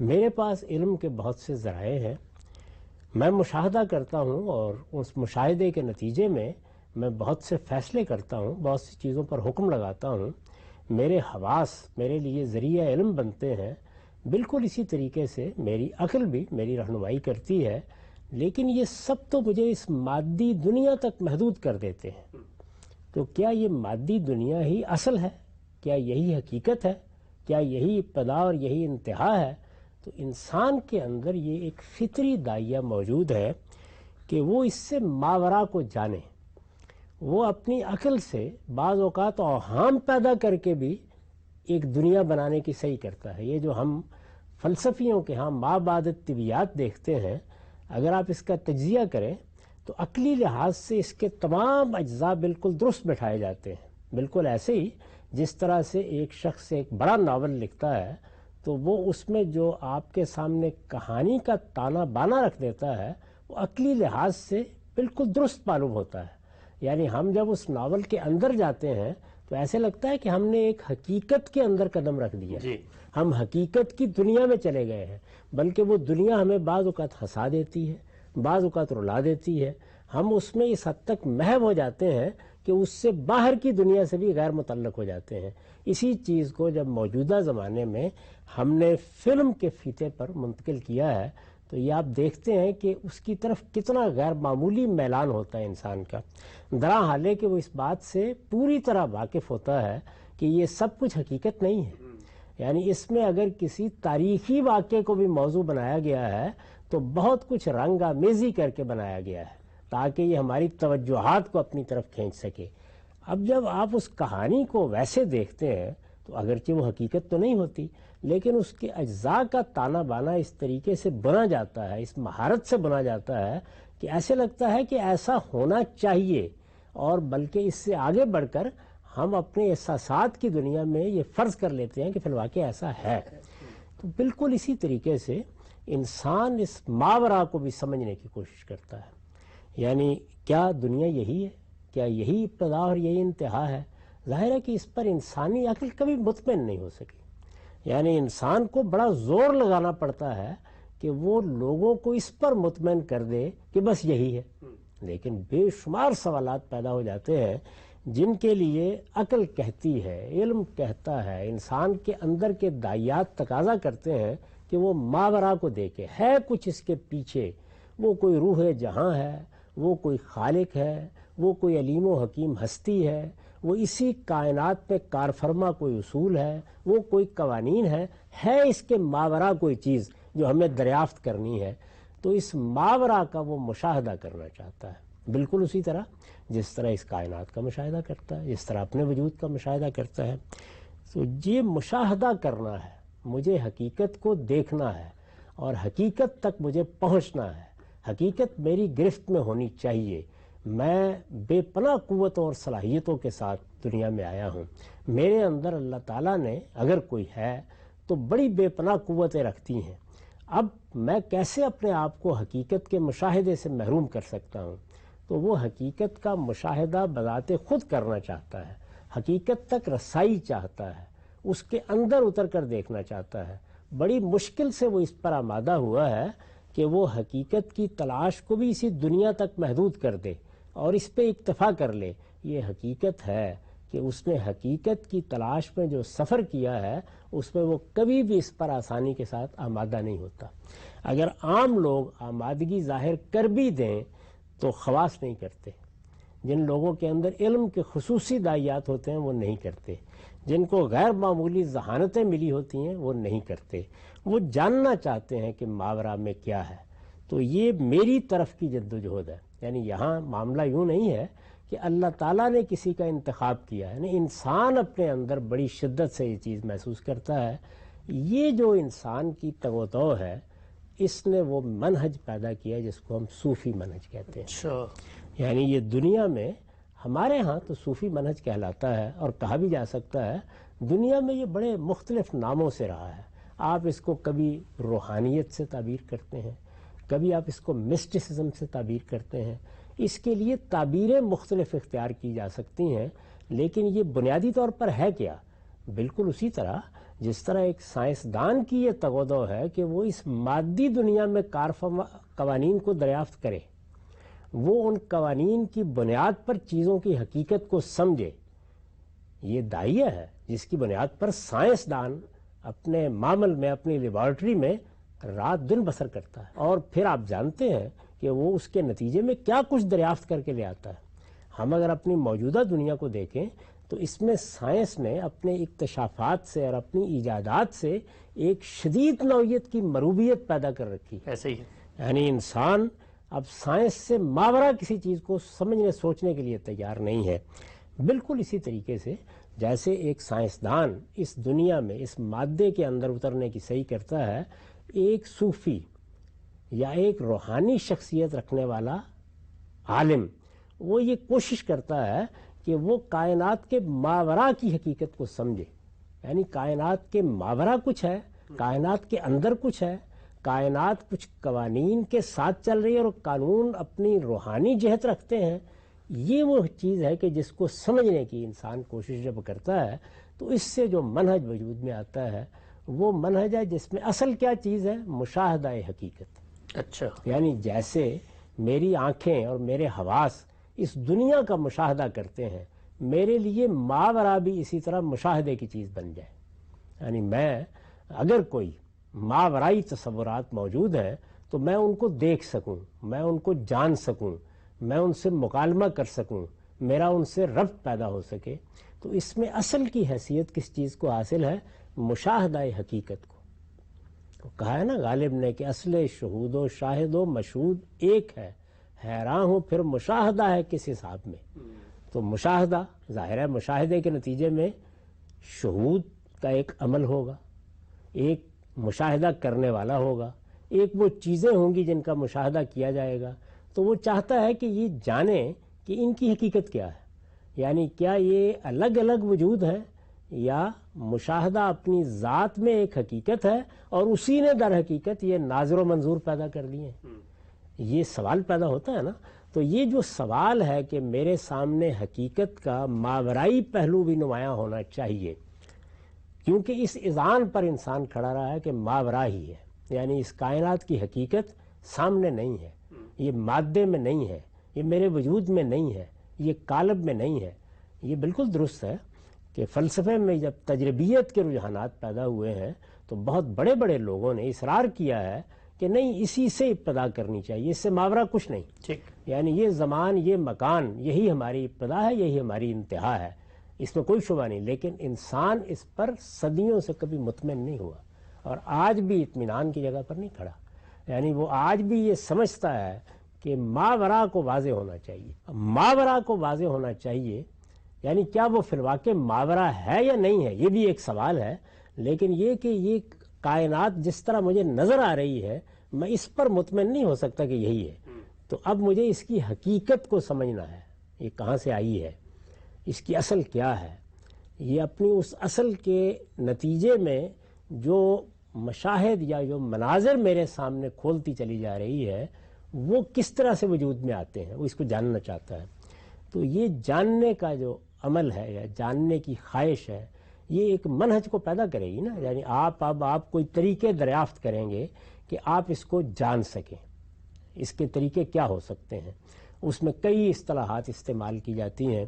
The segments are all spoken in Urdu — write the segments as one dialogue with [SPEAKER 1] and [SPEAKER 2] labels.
[SPEAKER 1] میرے پاس علم کے بہت سے ذرائع ہیں، میں مشاہدہ کرتا ہوں اور اس مشاہدے کے نتیجے میں میں بہت سے فیصلے کرتا ہوں، بہت سی چیزوں پر حکم لگاتا ہوں، میرے حواس میرے لیے ذریعہ علم بنتے ہیں۔ بالکل اسی طریقے سے میری عقل بھی میری رہنمائی کرتی ہے، لیکن یہ سب تو مجھے اس مادی دنیا تک محدود کر دیتے ہیں۔ تو کیا یہ مادی دنیا ہی اصل ہے؟ کیا یہی حقیقت ہے؟ کیا یہی ابتدا اور یہی انتہا ہے؟ تو انسان کے اندر یہ ایک فطری داعیہ موجود ہے کہ وہ اس سے ماورا کو جانے، وہ اپنی عقل سے بعض اوقات اوہام پیدا کر کے بھی ایک دنیا بنانے کی صحیح کرتا ہے۔ یہ جو ہم فلسفیوں کے ہاں ما بعد الطبیعیات دیکھتے ہیں، اگر آپ اس کا تجزیہ کریں تو عقلی لحاظ سے اس کے تمام اجزاء بالکل درست بٹھائے جاتے ہیں، بالکل ایسے ہی جس طرح سے ایک شخص ایک بڑا ناول لکھتا ہے تو وہ اس میں جو آپ کے سامنے کہانی کا تانا بانا رکھ دیتا ہے وہ عقلی لحاظ سے بالکل درست معلوم ہوتا ہے۔ یعنی ہم جب اس ناول کے اندر جاتے ہیں تو ایسے لگتا ہے کہ ہم نے ایک حقیقت کے اندر قدم رکھ دیا، ہم حقیقت کی دنیا میں چلے گئے ہیں، بلکہ وہ دنیا ہمیں بعض اوقات ہنسا دیتی ہے، بعض اوقات رلا دیتی ہے، ہم اس میں اس حد تک محو ہو جاتے ہیں کہ اس سے باہر کی دنیا سے بھی غیر متعلق ہو جاتے ہیں۔ اسی چیز کو جب موجودہ زمانے میں ہم نے فلم کے فیتے پر منتقل کیا ہے تو یہ آپ دیکھتے ہیں کہ اس کی طرف کتنا غیر معمولی میلان ہوتا ہے انسان کا، درا حالے کہ وہ اس بات سے پوری طرح واقف ہوتا ہے کہ یہ سب کچھ حقیقت نہیں ہے۔ یعنی اس میں اگر کسی تاریخی واقعے کو بھی موضوع بنایا گیا ہے تو بہت کچھ رنگ آمیزی کر کے بنایا گیا ہے تاکہ یہ ہماری توجہات کو اپنی طرف کھینچ سکے۔ اب جب آپ اس کہانی کو ویسے دیکھتے ہیں تو اگرچہ وہ حقیقت تو نہیں ہوتی، لیکن اس کے اجزاء کا تانا بانا اس طریقے سے بنا جاتا ہے، اس مہارت سے بنا جاتا ہے کہ ایسے لگتا ہے کہ ایسا ہونا چاہیے، اور بلکہ اس سے آگے بڑھ کر ہم اپنے احساسات کی دنیا میں یہ فرض کر لیتے ہیں کہ فی الواقع ایسا ہے۔ تو بالکل اسی طریقے سے انسان اس ماورا کو بھی سمجھنے کی کوشش کرتا ہے، یعنی کیا دنیا یہی ہے؟ کیا یہی ابتدا اور یہی انتہا ہے؟ ظاہر ہے کہ اس پر انسانی عقل کبھی مطمئن نہیں ہو سکی، یعنی انسان کو بڑا زور لگانا پڑتا ہے کہ وہ لوگوں کو اس پر مطمئن کر دے کہ بس یہی ہے، لیکن بے شمار سوالات پیدا ہو جاتے ہیں جن کے لیے عقل کہتی ہے، علم کہتا ہے، انسان کے اندر کے داعیات تقاضا کرتے ہیں کہ وہ ماورا کو دیکھے، ہے کچھ اس کے پیچھے، وہ کوئی روح جہاں ہے، وہ کوئی خالق ہے، وہ کوئی علیم و حکیم ہستی ہے، وہ اسی کائنات میں کارفرما کوئی اصول ہے، وہ کوئی قوانین ہے اس کے ماورا کوئی چیز جو ہمیں دریافت کرنی ہے۔ تو اس ماورا کا وہ مشاہدہ کرنا چاہتا ہے، بالکل اسی طرح جس طرح اس کائنات کا مشاہدہ کرتا ہے، جس طرح اپنے وجود کا مشاہدہ کرتا ہے۔ تو یہ مشاہدہ کرنا ہے، مجھے حقیقت کو دیکھنا ہے اور حقیقت تک مجھے پہنچنا ہے، حقیقت میری گرفت میں ہونی چاہیے۔ میں بے پناہ قوت اور صلاحیتوں کے ساتھ دنیا میں آیا ہوں، میرے اندر اللہ تعالیٰ نے اگر کوئی ہے تو بڑی بے پناہ قوتیں رکھتی ہیں۔ اب میں کیسے اپنے آپ کو حقیقت کے مشاہدے سے محروم کر سکتا ہوں؟ تو وہ حقیقت کا مشاہدہ بذات خود کرنا چاہتا ہے، حقیقت تک رسائی چاہتا ہے، اس کے اندر اتر کر دیکھنا چاہتا ہے۔ بڑی مشکل سے وہ اس پر آمادہ ہوا ہے کہ وہ حقیقت کی تلاش کو بھی اسی دنیا تک محدود کر دے اور اس پہ اکتفا کر لے۔ یہ حقیقت ہے کہ اس نے حقیقت کی تلاش میں جو سفر کیا ہے اس میں وہ کبھی بھی اس پر آسانی کے ساتھ آمادہ نہیں ہوتا۔ اگر عام لوگ آمادگی ظاہر کر بھی دیں تو خواص نہیں کرتے، جن لوگوں کے اندر علم کے خصوصی داعیات ہوتے ہیں وہ نہیں کرتے، جن کو غیر معمولی ذہانتیں ملی ہوتی ہیں وہ نہیں کرتے، وہ جاننا چاہتے ہیں کہ ماورا میں کیا ہے۔ تو یہ میری طرف کی جدوجہد ہے، یعنی یہاں معاملہ یوں نہیں ہے کہ اللہ تعالیٰ نے کسی کا انتخاب کیا ہے، نہیں، انسان اپنے اندر بڑی شدت سے یہ چیز محسوس کرتا ہے۔ یہ جو انسان کی تگ و دو ہے اس نے وہ منہج پیدا کیا جس کو ہم صوفی منہج کہتے ہیں۔ یعنی یہ دنیا میں ہمارے ہاں تو صوفی منہج کہلاتا ہے، اور کہا بھی جا سکتا ہے دنیا میں یہ بڑے مختلف ناموں سے رہا ہے۔ آپ اس کو کبھی روحانیت سے تعبیر کرتے ہیں، کبھی آپ اس کو مسٹسزم سے تعبیر کرتے ہیں، اس کے لیے تعبیریں مختلف اختیار کی جا سکتی ہیں، لیکن یہ بنیادی طور پر ہے کیا؟ بالکل اسی طرح جس طرح ایک سائنسدان کی یہ تغدو ہے کہ وہ اس مادی دنیا میں قوانین کو دریافت کرے، وہ ان قوانین کی بنیاد پر چیزوں کی حقیقت کو سمجھے، یہ داعیہ ہے جس کی بنیاد پر سائنسدان اپنے معمل میں، اپنی لیبارٹری میں رات دن بسر کرتا ہے، اور پھر آپ جانتے ہیں کہ وہ اس کے نتیجے میں کیا کچھ دریافت کر کے لے آتا ہے۔ ہم اگر اپنی موجودہ دنیا کو دیکھیں تو اس میں سائنس نے اپنے اکتشافات سے اور اپنی ایجادات سے ایک شدید نوعیت کی مروبیت پیدا کر رکھی ہے۔
[SPEAKER 2] ایسے ہی
[SPEAKER 1] یعنی انسان اب سائنس سے ماورا کسی چیز کو سمجھنے سوچنے کے لیے تیار نہیں ہے۔ بالکل اسی طریقے سے جیسے ایک سائنسدان اس دنیا میں اس مادے کے اندر اترنے کی صحیح کرتا ہے، ایک صوفی یا ایک روحانی شخصیت رکھنے والا عالم وہ یہ کوشش کرتا ہے کہ وہ کائنات کے ماورا کی حقیقت کو سمجھے، یعنی کائنات کے ماورا کچھ ہے، کائنات کے اندر کچھ ہے، کائنات کچھ قوانین کے ساتھ چل رہی ہے اور قانون اپنی روحانی جہت رکھتے ہیں۔ یہ وہ چیز ہے کہ جس کو سمجھنے کی انسان کوشش جب کرتا ہے تو اس سے جو منہج وجود میں آتا ہے وہ منہج ہے جس میں اصل کیا چیز ہے؟ مشاہدہ حقیقت۔
[SPEAKER 2] اچھا،
[SPEAKER 1] یعنی جیسے میری آنکھیں اور میرے حواس اس دنیا کا مشاہدہ کرتے ہیں، میرے لیے ماورا بھی اسی طرح مشاہدے کی چیز بن جائے۔ یعنی میں اگر کوئی ماورائی تصورات موجود ہیں تو میں ان کو دیکھ سکوں، میں ان کو جان سکوں، میں ان سے مکالمہ کر سکوں، میرا ان سے ربط پیدا ہو سکے۔ تو اس میں اصل کی حیثیت کس چیز کو حاصل ہے؟ مشاہدہ حقیقت کو۔ کہا ہے نا غالب نے کہ اصل شہود و شاہد و مشہود ایک ہے، حیران ہوں پھر مشاہدہ ہے کس حساب میں۔ تو مشاہدہ ظاہر ہے، مشاہدے کے نتیجے میں شہود کا ایک عمل ہوگا، ایک مشاہدہ کرنے والا ہوگا، ایک وہ چیزیں ہوں گی جن کا مشاہدہ کیا جائے گا۔ تو وہ چاہتا ہے کہ یہ جانے کہ ان کی حقیقت کیا ہے، یعنی کیا یہ الگ الگ وجود ہے یا مشاہدہ اپنی ذات میں ایک حقیقت ہے اور اسی نے در حقیقت یہ ناظر و منظور پیدا کر لیے ہیں۔ یہ سوال پیدا ہوتا ہے نا۔ تو یہ جو سوال ہے کہ میرے سامنے حقیقت کا ماورائی پہلو بھی نمایاں ہونا چاہیے، کیونکہ اس اذعان پر انسان کھڑا رہا ہے کہ ماورا ہی ہے، یعنی اس کائنات کی حقیقت سامنے نہیں ہے، یہ مادے میں نہیں ہے، یہ میرے وجود میں نہیں ہے، یہ قالب میں نہیں ہے۔ یہ بالکل درست ہے کہ فلسفے میں جب تجربیت کے رجحانات پیدا ہوئے ہیں تو بہت بڑے بڑے لوگوں نے اصرار کیا ہے کہ نہیں، اسی سے ابتدا کرنی چاہیے، اس سے ماورا کچھ نہیں۔
[SPEAKER 2] ٹھیک،
[SPEAKER 1] یعنی یہ زمان، یہ مکان، یہی ہماری ابتدا ہے، یہی ہماری انتہا ہے، اس میں کوئی شبہ نہیں۔ لیکن انسان اس پر صدیوں سے کبھی مطمئن نہیں ہوا اور آج بھی اطمینان کی جگہ پر نہیں کھڑا۔ یعنی وہ آج بھی یہ سمجھتا ہے کہ ماورا کو واضح ہونا چاہیے۔ ماورا کو واضح ہونا چاہیے یعنی کیا وہ فی الواقع ماورا ہے یا نہیں ہے، یہ بھی ایک سوال ہے۔ لیکن یہ کہ یہ کائنات جس طرح مجھے نظر آ رہی ہے میں اس پر مطمئن نہیں ہو سکتا کہ یہی ہے۔ تو اب مجھے اس کی حقیقت کو سمجھنا ہے، یہ کہاں سے آئی ہے، اس کی اصل کیا ہے۔ یہ اپنی اس اصل کے نتیجے میں جو مشاہد یا جو مناظر میرے سامنے کھولتی چلی جا رہی ہے وہ کس طرح سے وجود میں آتے ہیں، وہ اس کو جاننا چاہتا ہے۔ تو یہ جاننے کا جو عمل ہے یا جاننے کی خواہش ہے یہ ایک منہج کو پیدا کرے گی نا۔ یعنی آپ کوئی طریقے دریافت کریں گے کہ آپ اس کو جان سکیں، اس کے طریقے کیا ہو سکتے ہیں۔ اس میں کئی اصطلاحات استعمال کی جاتی ہیں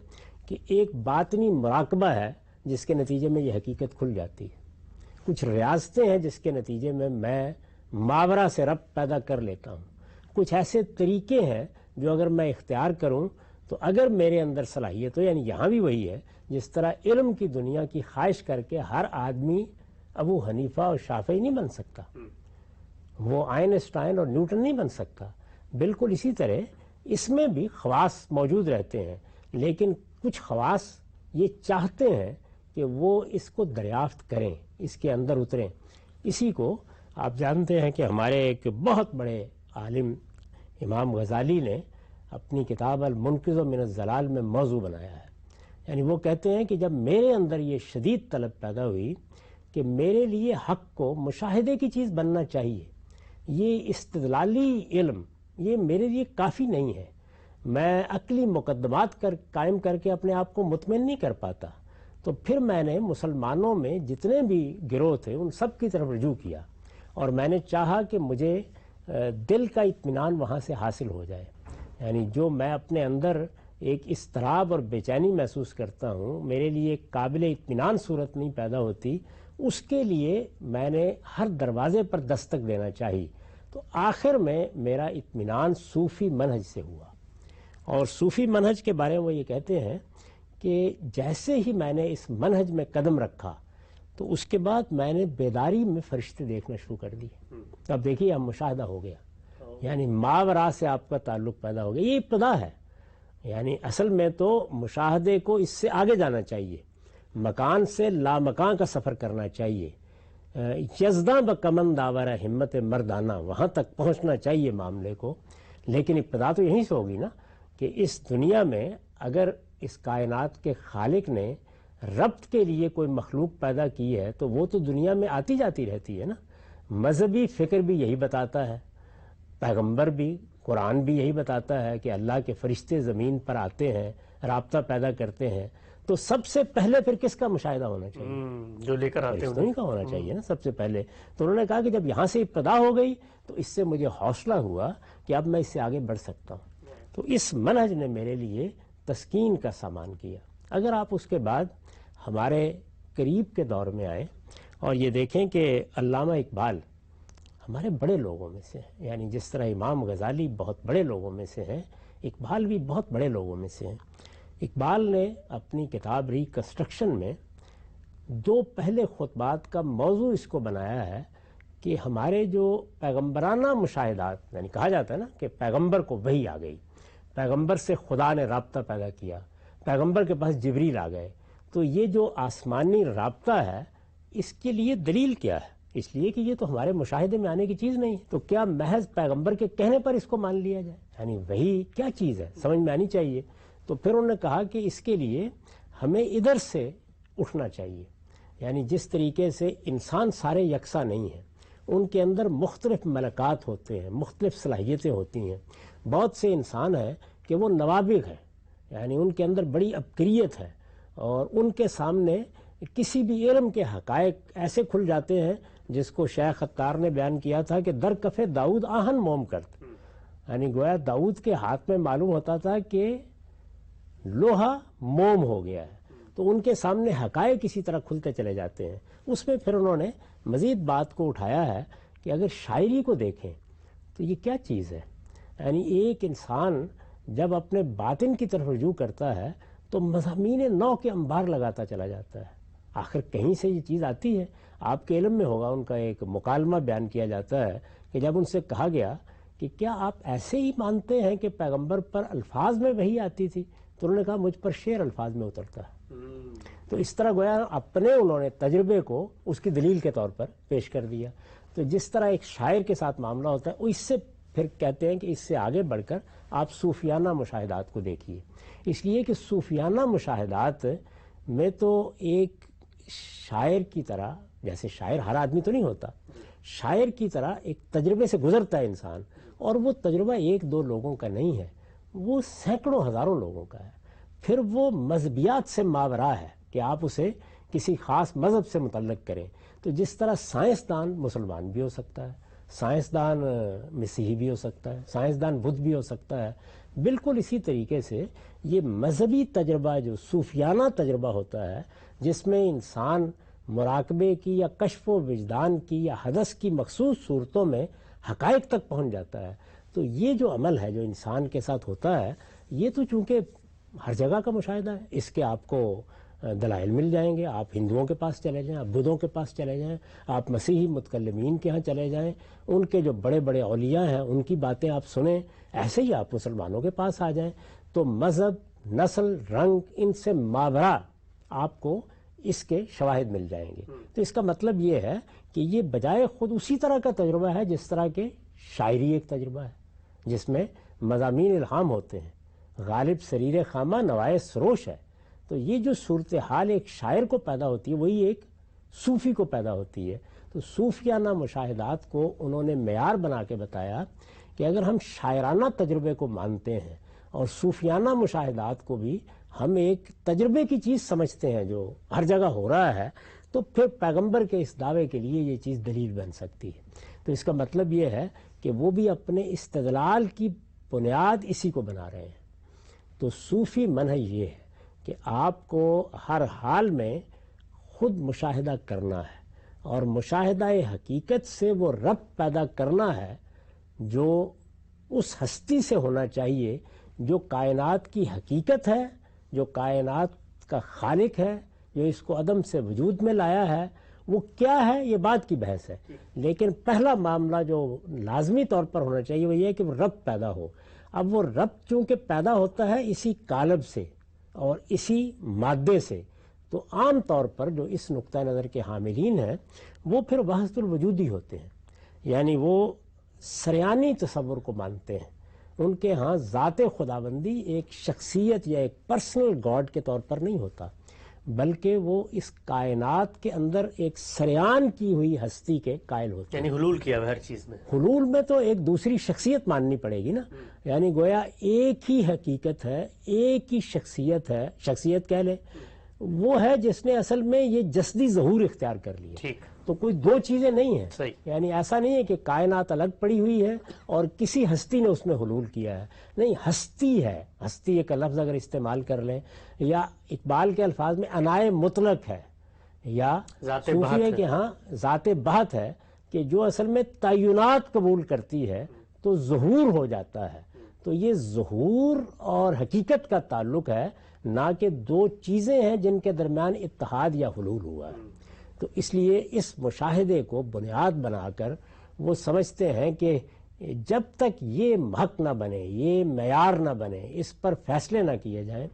[SPEAKER 1] کہ ایک باطنی مراقبہ ہے جس کے نتیجے میں یہ حقیقت کھل جاتی ہے، کچھ ریاستیں ہیں جس کے نتیجے میں ماورا سے ربط پیدا کر لیتا ہوں، کچھ ایسے طریقے ہیں جو اگر میں اختیار کروں تو اگر میرے اندر صلاحیت ہو، یعنی یہاں بھی وہی ہے جس طرح علم کی دنیا کی خواہش کر کے ہر آدمی ابو حنیفہ اور شافعی نہیں بن سکتا، وہ آئنسٹائن اور نیوٹن نہیں بن سکتا۔ بالکل اسی طرح اس میں بھی خواص موجود رہتے ہیں، لیکن کچھ خواص یہ چاہتے ہیں کہ وہ اس کو دریافت کریں، اس کے اندر اتریں۔ اسی کو آپ جانتے ہیں کہ ہمارے ایک بہت بڑے عالم امام غزالی نے اپنی کتاب المنقذ من الضلال میں موضوع بنایا ہے۔ یعنی وہ کہتے ہیں کہ جب میرے اندر یہ شدید طلب پیدا ہوئی کہ میرے لیے حق کو مشاہدے کی چیز بننا چاہیے، یہ استدلالی علم یہ میرے لیے کافی نہیں ہے، میں عقلی مقدمات قائم کر کے اپنے آپ کو مطمئن نہیں کر پاتا، تو پھر میں نے مسلمانوں میں جتنے بھی گروہ تھے ان سب کی طرف رجوع کیا، اور میں نے چاہا کہ مجھے دل کا اطمینان وہاں سے حاصل ہو جائے، یعنی جو میں اپنے اندر ایک اضطراب اور بے چینی محسوس کرتا ہوں، میرے لیے ایک قابل اطمینان صورت نہیں پیدا ہوتی، اس کے لیے میں نے ہر دروازے پر دستک دینا چاہی۔ تو آخر میں میرا اطمینان صوفی منہج سے ہوا، اور صوفی منہج کے بارے میں وہ یہ کہتے ہیں کہ جیسے ہی میں نے اس منہج میں قدم رکھا تو اس کے بعد میں نے بیداری میں فرشتے دیکھنا شروع کر دیے۔ تو اب دیکھیے اب مشاہدہ ہو گیا، یعنی ماورا سے آپ کا تعلق پیدا ہو گیا۔ یہ ابتدا ہے، یعنی اصل میں تو مشاہدے کو اس سے آگے جانا چاہیے، مکان سے لامکان کا سفر کرنا چاہیے، یزداں بکمن داورہ ہمت مردانہ، وہاں تک پہنچنا چاہیے معاملے کو۔ لیکن ابتدا تو یہیں سے ہوگی نا کہ اس دنیا میں اگر اس کائنات کے خالق نے ربط کے لیے کوئی مخلوق پیدا کی ہے تو وہ تو دنیا میں آتی جاتی رہتی ہے نا۔ مذہبی فکر بھی یہی بتاتا ہے، پیغمبر بھی، قرآن بھی یہی بتاتا ہے کہ اللہ کے فرشتے زمین پر آتے ہیں، رابطہ پیدا کرتے ہیں، تو سب سے پہلے پھر کس کا مشاہدہ ہونا چاہیے؟
[SPEAKER 2] جو لے کر آتے ہیں
[SPEAKER 1] فرشتوں کا ہونا چاہیے نا سب سے پہلے۔ تو انہوں نے کہا کہ جب یہاں سے ابتدا ہو گئی تو اس سے مجھے حوصلہ ہوا کہ اب میں اس سے آگے بڑھ سکتا ہوں۔ تو اس منہج نے میرے لیے تسکین کا سامان کیا۔ اگر آپ اس کے بعد ہمارے قریب کے دور میں آئے اور یہ دیکھیں کہ علامہ اقبال ہمارے بڑے لوگوں میں سے ہیں، یعنی جس طرح امام غزالی بہت بڑے لوگوں میں سے ہیں، اقبال بھی بہت بڑے لوگوں میں سے ہیں۔ اقبال نے اپنی کتاب ریکنسٹرکشن میں دو پہلے خطبات کا موضوع اس کو بنایا ہے کہ ہمارے جو پیغمبرانہ مشاہدات، یعنی کہا جاتا ہے نا کہ پیغمبر کو وحی آ گئی، پیغمبر سے خدا نے رابطہ پیدا کیا، پیغمبر کے پاس جبریل آ گئے، تو یہ جو آسمانی رابطہ ہے اس کے لیے دلیل کیا ہے؟ اس لیے کہ یہ تو ہمارے مشاہدے میں آنے کی چیز نہیں ہے، تو کیا محض پیغمبر کے کہنے پر اس کو مان لیا جائے؟ یعنی وہی کیا چیز ہے سمجھ میں آنی چاہیے۔ تو پھر انہوں نے کہا کہ اس کے لیے ہمیں ادھر سے اٹھنا چاہیے، یعنی جس طریقے سے انسان سارے یکساں نہیں ہیں، ان کے اندر مختلف ملکات ہوتے ہیں، مختلف صلاحیتیں ہوتی ہیں۔ بہت سے انسان ہیں کہ وہ نوابغ ہیں، یعنی ان کے اندر بڑی عبقریت ہے، اور ان کے سامنے کسی بھی علم کے حقائق ایسے کھل جاتے ہیں جس کو شیخ خطار نے بیان کیا تھا کہ در کف داؤد آہن موم کرت، یعنی گویا داؤد کے ہاتھ میں معلوم ہوتا تھا کہ لوہا موم ہو گیا ہے، تو ان کے سامنے حقائق اسی طرح کھلتے چلے جاتے ہیں۔ اس میں پھر انہوں نے مزید بات کو اٹھایا ہے کہ اگر شاعری کو دیکھیں تو یہ کیا چیز ہے، یعنی ایک انسان جب اپنے باطن کی طرف رجوع کرتا ہے تو مضامین نو کے انبار لگاتا چلا جاتا ہے۔ آخر کہیں سے یہ چیز آتی ہے، آپ کے علم میں ہوگا، ان کا ایک مکالمہ بیان کیا جاتا ہے کہ جب ان سے کہا گیا کہ کیا آپ ایسے ہی مانتے ہیں کہ پیغمبر پر الفاظ میں وحی آتی تھی؟ تو انہوں نے کہا مجھ پر شعر الفاظ میں اترتا ہے۔ تو اس طرح گویا اپنے انہوں نے تجربے کو اس کی دلیل کے طور پر پیش کر دیا۔ تو جس طرح ایک شاعر کے ساتھ معاملہ ہوتا ہے، اس سے پھر کہتے ہیں کہ اس سے آگے بڑھ کر آپ صوفیانہ مشاہدات کو دیکھیے، اس لیے کہ صوفیانہ مشاہدات میں تو ایک شاعر کی طرح، جیسے شاعر ہر آدمی تو نہیں ہوتا، شاعر کی طرح ایک تجربے سے گزرتا ہے انسان، اور وہ تجربہ ایک دو لوگوں کا نہیں ہے، وہ سینکڑوں ہزاروں لوگوں کا ہے۔ پھر وہ مذہبیات سے ماورا ہے کہ آپ اسے کسی خاص مذہب سے متعلق کریں۔ تو جس طرح سائنسدان مسلمان بھی ہو سکتا ہے، سائنسدان مسیحی بھی ہو سکتا ہے، سائنسدان بدھ بھی ہو سکتا ہے، بالکل اسی طریقے سے یہ مذہبی تجربہ جو صوفیانہ تجربہ ہوتا ہے، جس میں انسان مراقبے کی یا کشف و وجدان کی یا حدث کی مخصوص صورتوں میں حقائق تک پہنچ جاتا ہے، تو یہ جو عمل ہے جو انسان کے ساتھ ہوتا ہے، یہ تو چونکہ ہر جگہ کا مشاہدہ ہے، اس کے آپ کو دلائل مل جائیں گے۔ آپ ہندوؤں کے پاس چلے جائیں، آپ بدھوں کے پاس چلے جائیں، آپ مسیحی متکلمین کے ہاں چلے جائیں، ان کے جو بڑے بڑے اولیاء ہیں ان کی باتیں آپ سنیں، ایسے ہی آپ مسلمانوں کے پاس آ جائیں، تو مذہب، نسل، رنگ، ان سے ماورا آپ کو اس کے شواہد مل جائیں گے۔ تو اس کا مطلب یہ ہے کہ یہ بجائے خود اسی طرح کا تجربہ ہے جس طرح کے شاعری ایک تجربہ ہے جس میں مضامین الہام ہوتے ہیں، غالب سریر خامہ نوائے سروش ہے۔ تو یہ جو صورتحال ایک شاعر کو پیدا ہوتی ہے وہی ایک صوفی کو پیدا ہوتی ہے۔ تو صوفیانہ مشاہدات کو انہوں نے معیار بنا کے بتایا کہ اگر ہم شاعرانہ تجربے کو مانتے ہیں اور صوفیانہ مشاہدات کو بھی ہم ایک تجربے کی چیز سمجھتے ہیں جو ہر جگہ ہو رہا ہے، تو پھر پیغمبر کے اس دعوے کے لیے یہ چیز دلیل بن سکتی ہے۔ تو اس کا مطلب یہ ہے کہ وہ بھی اپنے استدلال کی بنیاد اسی کو بنا رہے ہیں۔ تو صوفی منہج یہ ہے کہ آپ کو ہر حال میں خود مشاہدہ کرنا ہے، اور مشاہدہ حقیقت سے وہ ربط پیدا کرنا ہے جو اس ہستی سے ہونا چاہیے جو کائنات کی حقیقت ہے، جو کائنات کا خالق ہے، جو اس کو عدم سے وجود میں لایا ہے۔ وہ کیا ہے یہ بات کی بحث ہے، لیکن پہلا معاملہ جو لازمی طور پر ہونا چاہیے وہ یہ ہے کہ وہ ربط پیدا ہو۔ اب وہ ربط چونکہ پیدا ہوتا ہے اسی قالب سے اور اسی مادے سے، تو عام طور پر جو اس نقطہ نظر کے حاملین ہیں وہ پھر وحدت الوجودی ہوتے ہیں، یعنی وہ سریانی تصور کو مانتے ہیں۔ ان کے ہاں ذات خداوندی ایک شخصیت یا ایک پرسنل گاڈ کے طور پر نہیں ہوتا، بلکہ وہ اس کائنات کے اندر ایک سریان کی ہوئی ہستی کے قائل ہوتے ہیں۔
[SPEAKER 2] یعنی حلول کیا ہر چیز میں،
[SPEAKER 1] حلول میں تو ایک دوسری شخصیت ماننی پڑے گی نا، یعنی گویا ایک ہی حقیقت ہے، ایک ہی شخصیت ہے، شخصیت کہہ لیں، وہ ہے جس نے اصل میں یہ جسدی ظہور اختیار کر لیا۔
[SPEAKER 2] ٹھیک،
[SPEAKER 1] تو کوئی دو چیزیں نہیں ہیں،
[SPEAKER 2] صحیح،
[SPEAKER 1] یعنی ایسا نہیں ہے کہ کائنات الگ پڑی ہوئی ہے اور کسی ہستی نے اس میں حلول کیا ہے، نہیں، ہستی ہے۔ ہستی ایک لفظ اگر استعمال کر لیں، یا اقبال کے الفاظ میں انائے مطلق ہے، یا
[SPEAKER 2] ذات
[SPEAKER 1] صوفی
[SPEAKER 2] بہت
[SPEAKER 1] ہے
[SPEAKER 2] ہے۔
[SPEAKER 1] کہ ہاں ذات بہت ہے، کہ جو اصل میں تعینات قبول کرتی ہے تو ظہور ہو جاتا ہے۔ تو یہ ظہور اور حقیقت کا تعلق ہے، نہ کہ دو چیزیں ہیں جن کے درمیان اتحاد یا حلول ہوا ہے۔ تو اس لیے اس مشاہدے کو بنیاد بنا کر وہ سمجھتے ہیں کہ جب تک یہ حق نہ بنے، یہ معیار نہ بنے، اس پر فیصلے نہ کیے جائیں،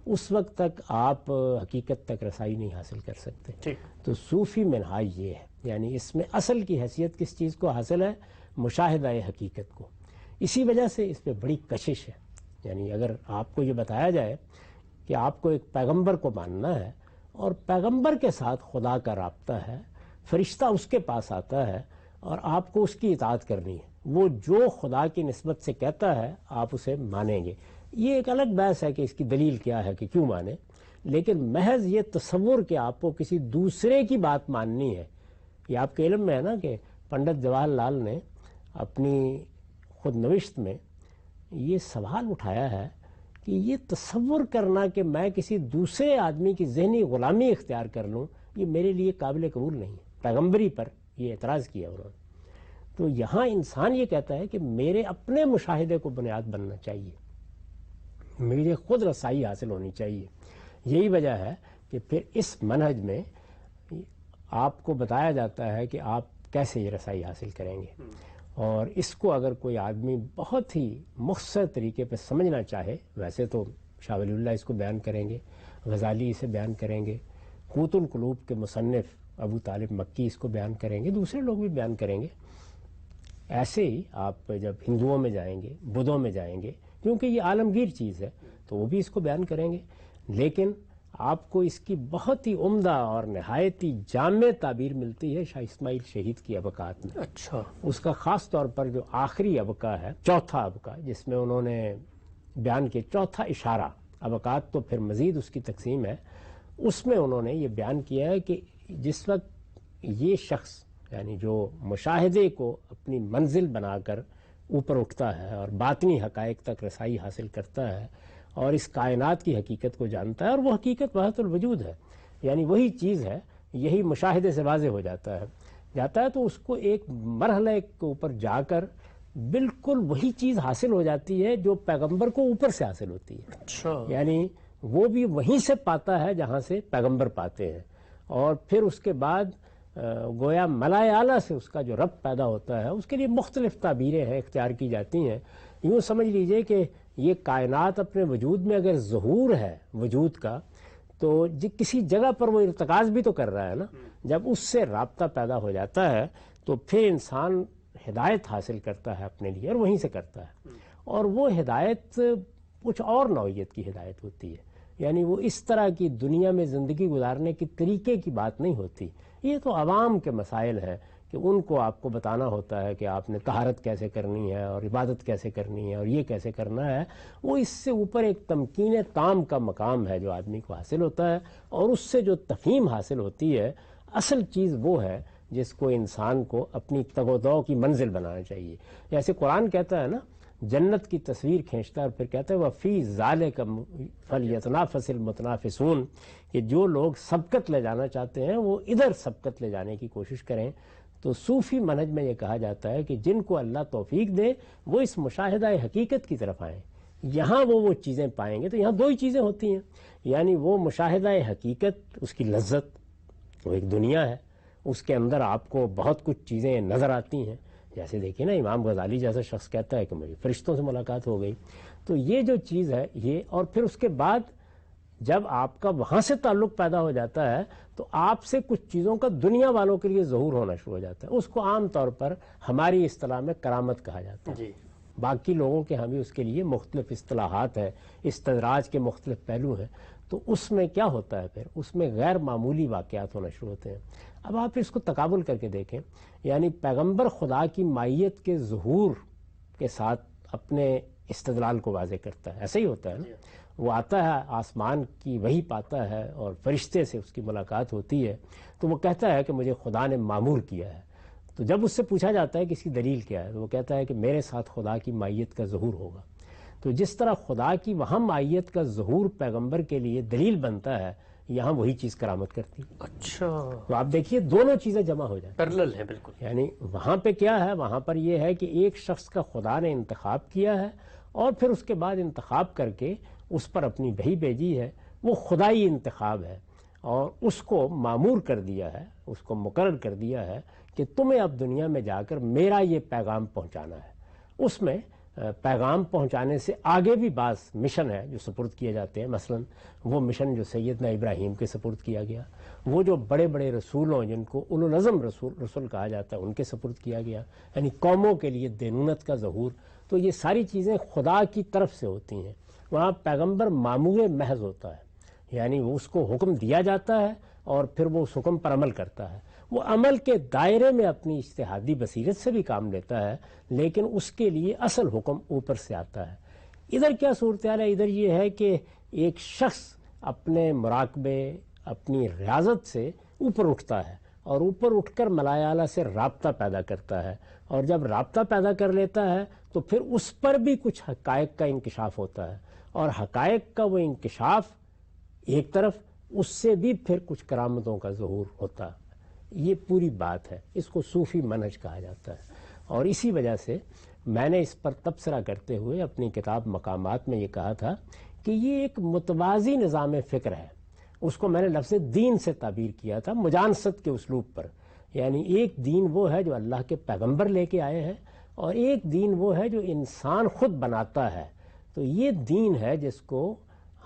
[SPEAKER 1] اس وقت تک آپ حقیقت تک رسائی نہیں حاصل کر سکتے۔
[SPEAKER 2] ٹھیک،
[SPEAKER 1] تو صوفی منہاج یہ ہے، یعنی اس میں اصل کی حیثیت کس چیز کو حاصل ہے؟ مشاہدہ حقیقت کو۔ اسی وجہ سے اس پہ بڑی کشش ہے، یعنی اگر آپ کو یہ بتایا جائے کہ آپ کو ایک پیغمبر کو ماننا ہے اور پیغمبر کے ساتھ خدا کا رابطہ ہے، فرشتہ اس کے پاس آتا ہے اور آپ کو اس کی اطاعت کرنی ہے، وہ جو خدا کی نسبت سے کہتا ہے آپ اسے مانیں گے۔ یہ ایک الگ بحث ہے کہ اس کی دلیل کیا ہے کہ کیوں مانیں، لیکن محض یہ تصور کہ آپ کو کسی دوسرے کی بات ماننی ہے، یہ آپ کے علم میں ہے نا کہ پنڈت جواہر لال نے اپنی خود نوشت میں یہ سوال اٹھایا ہے کہ یہ تصور کرنا کہ میں کسی دوسرے آدمی کی ذہنی غلامی اختیار کر لوں، یہ میرے لیے قابل قبول نہیں ہے۔ پیغمبری پر یہ اعتراض کیا انہوں نے۔ تو یہاں انسان یہ کہتا ہے کہ میرے اپنے مشاہدے کو بنیاد بننا چاہیے، میرے خود رسائی حاصل ہونی چاہیے۔ یہی وجہ ہے کہ پھر اس منہج میں آپ کو بتایا جاتا ہے کہ آپ کیسے یہ رسائی حاصل کریں گے، اور اس کو اگر کوئی آدمی بہت ہی مختصر طریقے پہ سمجھنا چاہے، ویسے تو شاہ ولی اللہ اس کو بیان کریں گے، غزالی اسے بیان کریں گے، قوت القلوب کے مصنف ابو طالب مکی اس کو بیان کریں گے، دوسرے لوگ بھی بیان کریں گے۔ ایسے ہی آپ جب ہندوؤں میں جائیں گے، بدھوں میں جائیں گے، کیونکہ یہ عالمگیر چیز ہے تو وہ بھی اس کو بیان کریں گے، لیکن آپ کو اس کی بہت ہی عمدہ اور نہایت ہی جامع تعبیر ملتی ہے شاہ اسماعیل شہید کی ابقات میں۔
[SPEAKER 2] اچھا،
[SPEAKER 1] اس کا خاص طور پر جو آخری ابقہ ہے، چوتھا ابقہ، جس میں انہوں نے بیان کیا چوتھا اشارہ، ابقات تو پھر مزید اس کی تقسیم ہے، اس میں انہوں نے یہ بیان کیا ہے کہ جس وقت یہ شخص یعنی جو مشاہدے کو اپنی منزل بنا کر اوپر اٹھتا ہے اور باطنی حقائق تک رسائی حاصل کرتا ہے اور اس کائنات کی حقیقت کو جانتا ہے، اور وہ حقیقت وحدت الوجود ہے، یعنی وہی چیز ہے، یہی مشاہدے سے واضح ہو جاتا ہے تو اس کو ایک مرحلے کے اوپر جا کر بالکل وہی چیز حاصل ہو جاتی ہے جو پیغمبر کو اوپر سے حاصل ہوتی ہے۔
[SPEAKER 2] اچھا،
[SPEAKER 1] یعنی وہ بھی وہیں سے پاتا ہے جہاں سے پیغمبر پاتے ہیں، اور پھر اس کے بعد گویا ملائے اعلیٰ سے اس کا جو ربط پیدا ہوتا ہے، اس کے لیے مختلف تعبیریں ہیں، اختیار کی جاتی ہیں۔ یوں سمجھ لیجئے کہ یہ کائنات اپنے وجود میں اگر ظہور ہے وجود کا، تو کسی جگہ پر وہ ارتکاز بھی تو کر رہا ہے نا۔ جب اس سے رابطہ پیدا ہو جاتا ہے تو پھر انسان ہدایت حاصل کرتا ہے اپنے لیے، اور وہیں سے کرتا ہے، اور وہ ہدایت کچھ اور نوعیت کی ہدایت ہوتی ہے، یعنی وہ اس طرح کی دنیا میں زندگی گزارنے کے طریقے کی بات نہیں ہوتی، یہ تو عوام کے مسائل ہیں کہ ان کو آپ کو بتانا ہوتا ہے کہ آپ نے طہارت کیسے کرنی ہے اور عبادت کیسے کرنی ہے اور یہ کیسے کرنا ہے، وہ اس سے اوپر ایک تمکین تام کا مقام ہے جو آدمی کو حاصل ہوتا ہے، اور اس سے جو تفہیم حاصل ہوتی ہے، اصل چیز وہ ہے جس کو انسان کو اپنی تگ و دو کی منزل بنانا چاہیے۔ جیسے قرآن کہتا ہے نا، جنت کی تصویر کھینچتا ہے اور پھر کہتا ہے وَفِي ذَلِكَ فَلْيَتَنَافَسِ الْمُتَنَافِسُونَ، کہ جو لوگ سبقت لے جانا چاہتے ہیں وہ ادھر سبقت لے جانے کی کوشش کریں۔ تو صوفی منہج میں یہ کہا جاتا ہے کہ جن کو اللہ توفیق دے وہ اس مشاہدہ حقیقت کی طرف آئیں، یہاں وہ چیزیں پائیں گے۔ تو یہاں دو ہی چیزیں ہوتی ہیں، یعنی وہ مشاہدہ حقیقت، اس کی لذت، وہ ایک دنیا ہے، اس کے اندر آپ کو بہت کچھ چیزیں نظر آتی ہیں۔ جیسے دیکھیں نا، امام غزالی جیسا شخص کہتا ہے کہ مجھے فرشتوں سے ملاقات ہو گئی۔ تو یہ جو چیز ہے یہ، اور پھر اس کے بعد جب آپ کا وہاں سے تعلق پیدا ہو جاتا ہے تو آپ سے کچھ چیزوں کا دنیا والوں کے لیے ظہور ہونا شروع ہو جاتا ہے۔ اس کو عام طور پر ہماری اصطلاح میں کرامت کہا جاتا ہے۔ باقی لوگوں کے ہاں بھی اس کے لیے مختلف اصطلاحات ہیں، استدراج کے مختلف پہلو ہیں۔ تو اس میں کیا ہوتا ہے، پھر اس میں غیر معمولی واقعات ہونا شروع ہوتے ہیں۔ اب آپ اس کو تقابل کر کے دیکھیں، یعنی پیغمبر خدا کی مائیت کے ظہور کے ساتھ اپنے استدلال کو واضح کرتا ہے، ایسا ہی ہوتا ہے نا۔ وہ آتا ہے، آسمان کی وحی پاتا ہے اور فرشتے سے اس کی ملاقات ہوتی ہے، تو وہ کہتا ہے کہ مجھے خدا نے معمور کیا ہے۔ تو جب اس سے پوچھا جاتا ہے کہ اس کی دلیل کیا ہے، تو وہ کہتا ہے کہ میرے ساتھ خدا کی مائیت کا ظہور ہوگا۔ تو جس طرح خدا کی وہاں مائیت کا ظہور پیغمبر کے لیے دلیل بنتا ہے، یہاں وہی چیز کرامت کرتی ہے۔
[SPEAKER 2] اچھا،
[SPEAKER 1] تو آپ دیکھیے دونوں چیزیں جمع ہو جائیں،
[SPEAKER 2] پیرلل ہے بالکل۔
[SPEAKER 1] یعنی وہاں پہ کیا ہے، وہاں پر یہ ہے کہ ایک شخص کا خدا نے انتخاب کیا ہے اور پھر اس کے بعد انتخاب کر کے اس پر اپنی وحی بھیجی ہے، وہ خدائی انتخاب ہے، اور اس کو معمور کر دیا ہے، اس کو مقرر کر دیا ہے کہ تمہیں اب دنیا میں جا کر میرا یہ پیغام پہنچانا ہے۔ اس میں پیغام پہنچانے سے آگے بھی بعض مشن ہے جو سپرد کیے جاتے ہیں، مثلا وہ مشن جو سیدنا ابراہیم کے سپرد کیا گیا، وہ جو بڑے بڑے رسولوں جن کو اولو العزم رسول کہا جاتا ہے ان کے سپرد کیا گیا، یعنی قوموں کے لیے دینونت کا ظہور۔ تو یہ ساری چیزیں خدا کی طرف سے ہوتی ہیں۔ وہاں پیغمبر مامور محض ہوتا ہے، یعنی اس کو حکم دیا جاتا ہے اور پھر وہ اس حکم پر عمل کرتا ہے۔ وہ عمل کے دائرے میں اپنی اجتہادی بصیرت سے بھی کام لیتا ہے، لیکن اس کے لیے اصل حکم اوپر سے آتا ہے۔ ادھر کیا صورتحال ہے، ادھر یہ ہے کہ ایک شخص اپنے مراقبے، اپنی ریاضت سے اوپر اٹھتا ہے اور اوپر اٹھ کر ملائے اعلیٰ سے رابطہ پیدا کرتا ہے، اور جب رابطہ پیدا کر لیتا ہے تو پھر اس پر بھی کچھ حقائق کا انکشاف ہوتا ہے، اور حقائق کا وہ انکشاف ایک طرف، اس سے بھی پھر کچھ کرامتوں کا ظہور ہوتا ہے۔ یہ پوری بات ہے، اس کو صوفی منہج کہا جاتا ہے۔ اور اسی وجہ سے میں نے اس پر تبصرہ کرتے ہوئے اپنی کتاب مقامات میں یہ کہا تھا کہ یہ ایک متوازی نظام فکر ہے۔ اس کو میں نے لفظ دین سے تعبیر کیا تھا، مجانست کے اسلوب پر، یعنی ایک دین وہ ہے جو اللہ کے پیغمبر لے کے آئے ہیں، اور ایک دین وہ ہے جو انسان خود بناتا ہے۔ تو یہ دین ہے جس کو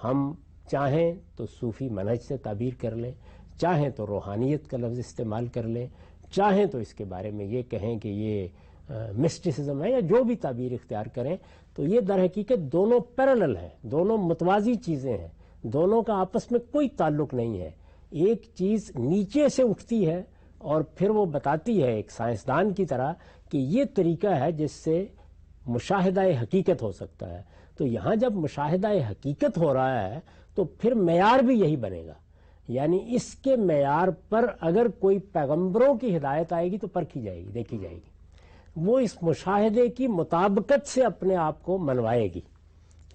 [SPEAKER 1] ہم چاہیں تو صوفی منہج سے تعبیر کر لیں، چاہیں تو روحانیت کا لفظ استعمال کر لیں، چاہیں تو اس کے بارے میں یہ کہیں کہ یہ مسٹسزم ہے، یا جو بھی تعبیر اختیار کریں۔ تو یہ در حقیقت دونوں پیرلل ہیں، دونوں متوازی چیزیں ہیں، دونوں کا آپس میں کوئی تعلق نہیں ہے۔ ایک چیز نیچے سے اٹھتی ہے اور پھر وہ بتاتی ہے ایک سائنسدان کی طرح کہ یہ طریقہ ہے جس سے مشاہدہ حقیقت ہو سکتا ہے۔ تو یہاں جب مشاہدہ حقیقت ہو رہا ہے تو پھر معیار بھی یہی بنے گا، یعنی اس کے معیار پر اگر کوئی پیغمبروں کی ہدایت آئے گی تو پرکھی جائے گی، دیکھی جائے گی، وہ اس مشاہدے کی مطابقت سے اپنے آپ کو منوائے گی۔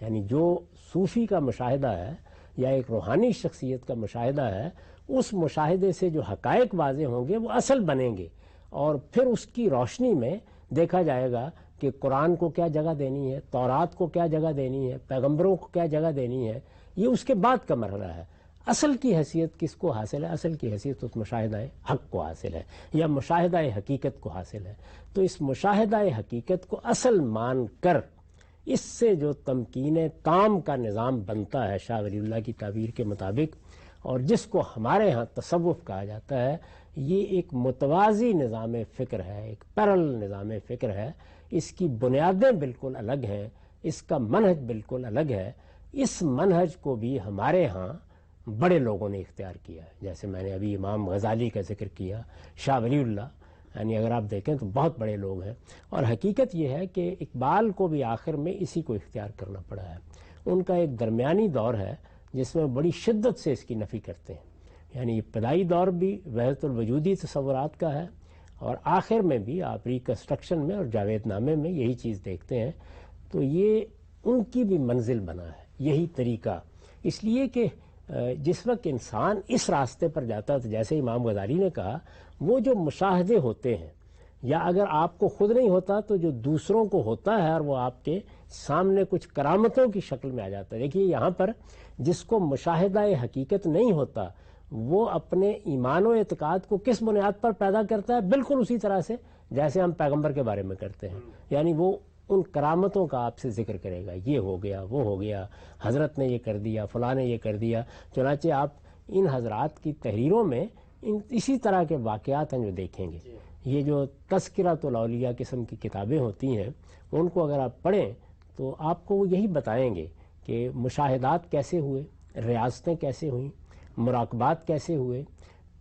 [SPEAKER 1] یعنی جو صوفی کا مشاہدہ ہے یا ایک روحانی شخصیت کا مشاہدہ ہے، اس مشاہدے سے جو حقائق واضح ہوں گے وہ اصل بنیں گے، اور پھر اس کی روشنی میں دیکھا جائے گا کہ قرآن کو کیا جگہ دینی ہے، تورات کو کیا جگہ دینی ہے، پیغمبروں کو کیا جگہ دینی ہے۔ یہ اس کے بعد کا مرحلہ ہے۔ اصل کی حیثیت کس کو حاصل ہے؟ اصل کی حیثیت اس مشاہدہ حق کو حاصل ہے، یا مشاہدہ حقیقت کو حاصل ہے۔ تو اس مشاہدہ حقیقت کو اصل مان کر اس سے جو تمکین تام کا نظام بنتا ہے شاہ ولی اللہ کی تعبیر کے مطابق، اور جس کو ہمارے ہاں تصوف کہا جاتا ہے، یہ ایک متوازی نظام فکر ہے، ایک پیرل نظام فکر ہے۔ اس کی بنیادیں بالکل الگ ہیں، اس کا منہج بالکل الگ ہے۔ اس منہج کو بھی ہمارے ہاں بڑے لوگوں نے اختیار کیا ہے، جیسے میں نے ابھی امام غزالی کا ذکر کیا، شاہ ولی اللہ، یعنی اگر آپ دیکھیں تو بہت بڑے لوگ ہیں. اور حقیقت یہ ہے کہ اقبال کو بھی آخر میں اسی کو اختیار کرنا پڑا ہے. ان کا ایک درمیانی دور ہے جس میں بڑی شدت سے اس کی نفی کرتے ہیں. یعنی ابتدائی دور بھی وحدت الوجودی تصورات کا ہے اور آخر میں بھی آپ ریکنسٹرکشن میں اور جاوید نامے میں یہی چیز دیکھتے ہیں. تو یہ ان کی بھی منزل بنا ہے یہی طریقہ، اس لیے کہ جس وقت انسان اس راستے پر جاتا ہے تو جیسے امام غزالی نے کہا وہ جو مشاہدے ہوتے ہیں یا اگر آپ کو خود نہیں ہوتا تو جو دوسروں کو ہوتا ہے اور وہ آپ کے سامنے کچھ کرامتوں کی شکل میں آ جاتا ہے. دیکھیے یہاں پر جس کو مشاہدہ حقیقت نہیں ہوتا وہ اپنے ایمان و اعتقاد کو کس بنیاد پر پیدا کرتا ہے؟ بالکل اسی طرح سے جیسے ہم پیغمبر کے بارے میں کرتے ہیں. یعنی وہ ان کرامتوں کا آپ سے ذکر کرے گا، یہ ہو گیا وہ ہو گیا، حضرت نے یہ کر دیا، فلاں نے یہ کر دیا. چنانچہ آپ ان حضرات کی تحریروں میں اسی طرح کے واقعات ہیں جو دیکھیں گے. یہ جو تذکرۃ الاولیاء قسم کی کتابیں ہوتی ہیں ان کو اگر آپ پڑھیں تو آپ کو وہ یہی بتائیں گے کہ مشاہدات کیسے ہوئے، ریاستیں کیسے ہوئیں، مراقبات کیسے ہوئے،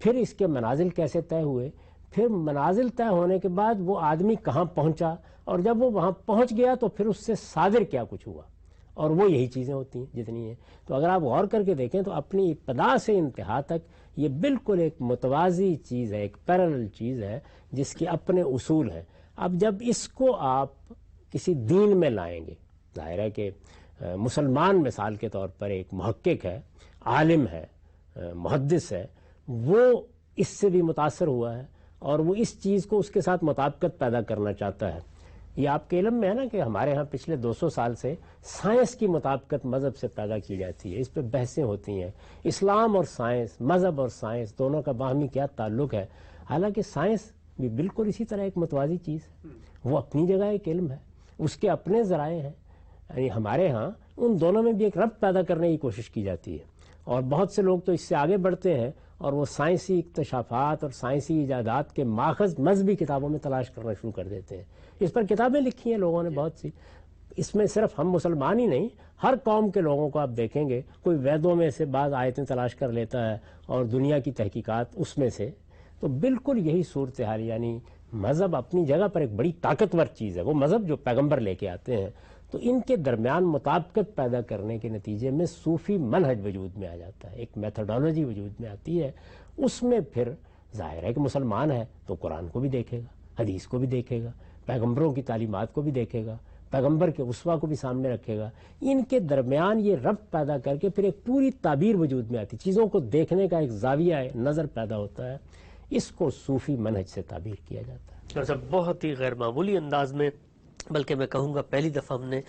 [SPEAKER 1] پھر اس کے منازل کیسے طے ہوئے، پھر منازل طے ہونے کے بعد وہ آدمی کہاں پہنچا اور جب وہ وہاں پہنچ گیا تو پھر اس سے صادر کیا کچھ ہوا، اور وہ یہی چیزیں ہوتی ہیں جتنی ہیں. تو اگر آپ غور کر کے دیکھیں تو اپنی ابتدا سے انتہا تک یہ بالکل ایک متوازی چیز ہے، ایک پیرلل چیز ہے جس کے اپنے اصول ہیں. اب جب اس کو آپ کسی دین میں لائیں گے، ظاہر ہے کہ مسلمان مثال کے طور پر ایک محقق ہے، عالم ہے، محدث ہے، وہ اس سے بھی متاثر ہوا ہے اور وہ اس چیز کو اس کے ساتھ مطابقت پیدا کرنا چاہتا ہے. یہ آپ کے علم میں ہے نا کہ ہمارے ہاں پچھلے 200 سال سے سائنس کی مطابقت مذہب سے پیدا کی جاتی ہے. اس پہ بحثیں ہوتی ہیں، اسلام اور سائنس، مذہب اور سائنس دونوں کا باہمی کیا تعلق ہے. حالانکہ سائنس بھی بالکل اسی طرح ایک متوازی چیز ہے، وہ اپنی جگہ ایک علم ہے، اس کے اپنے ذرائع ہیں. یعنی ہمارے ہاں ان دونوں میں بھی ایک ربط پیدا کرنے کی کوشش کی جاتی ہے اور بہت سے لوگ تو اس سے آگے بڑھتے ہیں اور وہ سائنسی اکتشافات اور سائنسی ایجادات کے ماخذ مذہبی کتابوں میں تلاش کرنا شروع کر دیتے ہیں. اس پر کتابیں لکھی ہیں لوگوں نے بہت سی. اس میں صرف ہم مسلمان ہی نہیں، ہر قوم کے لوگوں کو آپ دیکھیں گے کوئی ویدوں میں سے بعض آیتیں تلاش کر لیتا ہے اور دنیا کی تحقیقات اس میں سے. تو بالکل یہی صورتحال، یعنی مذہب اپنی جگہ پر ایک بڑی طاقتور چیز ہے، وہ مذہب جو پیغمبر لے کے آتے ہیں، تو ان کے درمیان مطابقت پیدا کرنے کے نتیجے میں صوفی منہج وجود میں آ جاتا ہے، ایک میتھڈالوجی وجود میں آتی ہے. اس میں پھر ظاہر ہے کہ مسلمان ہے تو قرآن کو بھی دیکھے گا، حدیث کو بھی دیکھے گا، پیغمبروں کی تعلیمات کو بھی دیکھے گا، پیغمبر کے اسوہ کو بھی سامنے رکھے گا. ان کے درمیان یہ ربط پیدا کر کے پھر ایک پوری تعبیر وجود میں آتی، چیزوں کو دیکھنے کا ایک زاویہ نظر پیدا ہوتا ہے. اس کو صوفی منہج سے تعبیر کیا جاتا ہے.
[SPEAKER 2] بہت ہی غیر معمولی انداز میں، بلکہ میں کہوں گا پہلی دفعہ ہم نے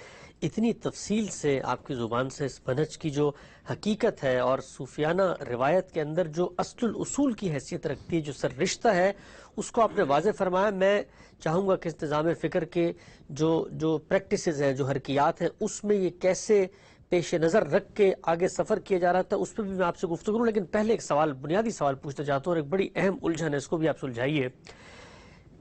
[SPEAKER 2] اتنی تفصیل سے آپ کی زبان سے اس منہج کی جو حقیقت ہے اور صوفیانہ روایت کے اندر جو اصل الاصول کی حیثیت رکھتی ہے، جو سر رشتہ ہے، اس کو آپ نے واضح فرمایا. میں چاہوں گا کہ انتظام فکر کے جو پریکٹسز ہیں، جو حرکیات ہیں، اس میں یہ کیسے پیش نظر رکھ کے آگے سفر کیا جا رہا تھا، اس پہ بھی میں آپ سے گفتگو کروں. لیکن پہلے ایک سوال، بنیادی سوال پوچھنا چاہتا ہوں اور ایک بڑی اہم الجھن ہے، اس کو بھی آپ سلجھائیے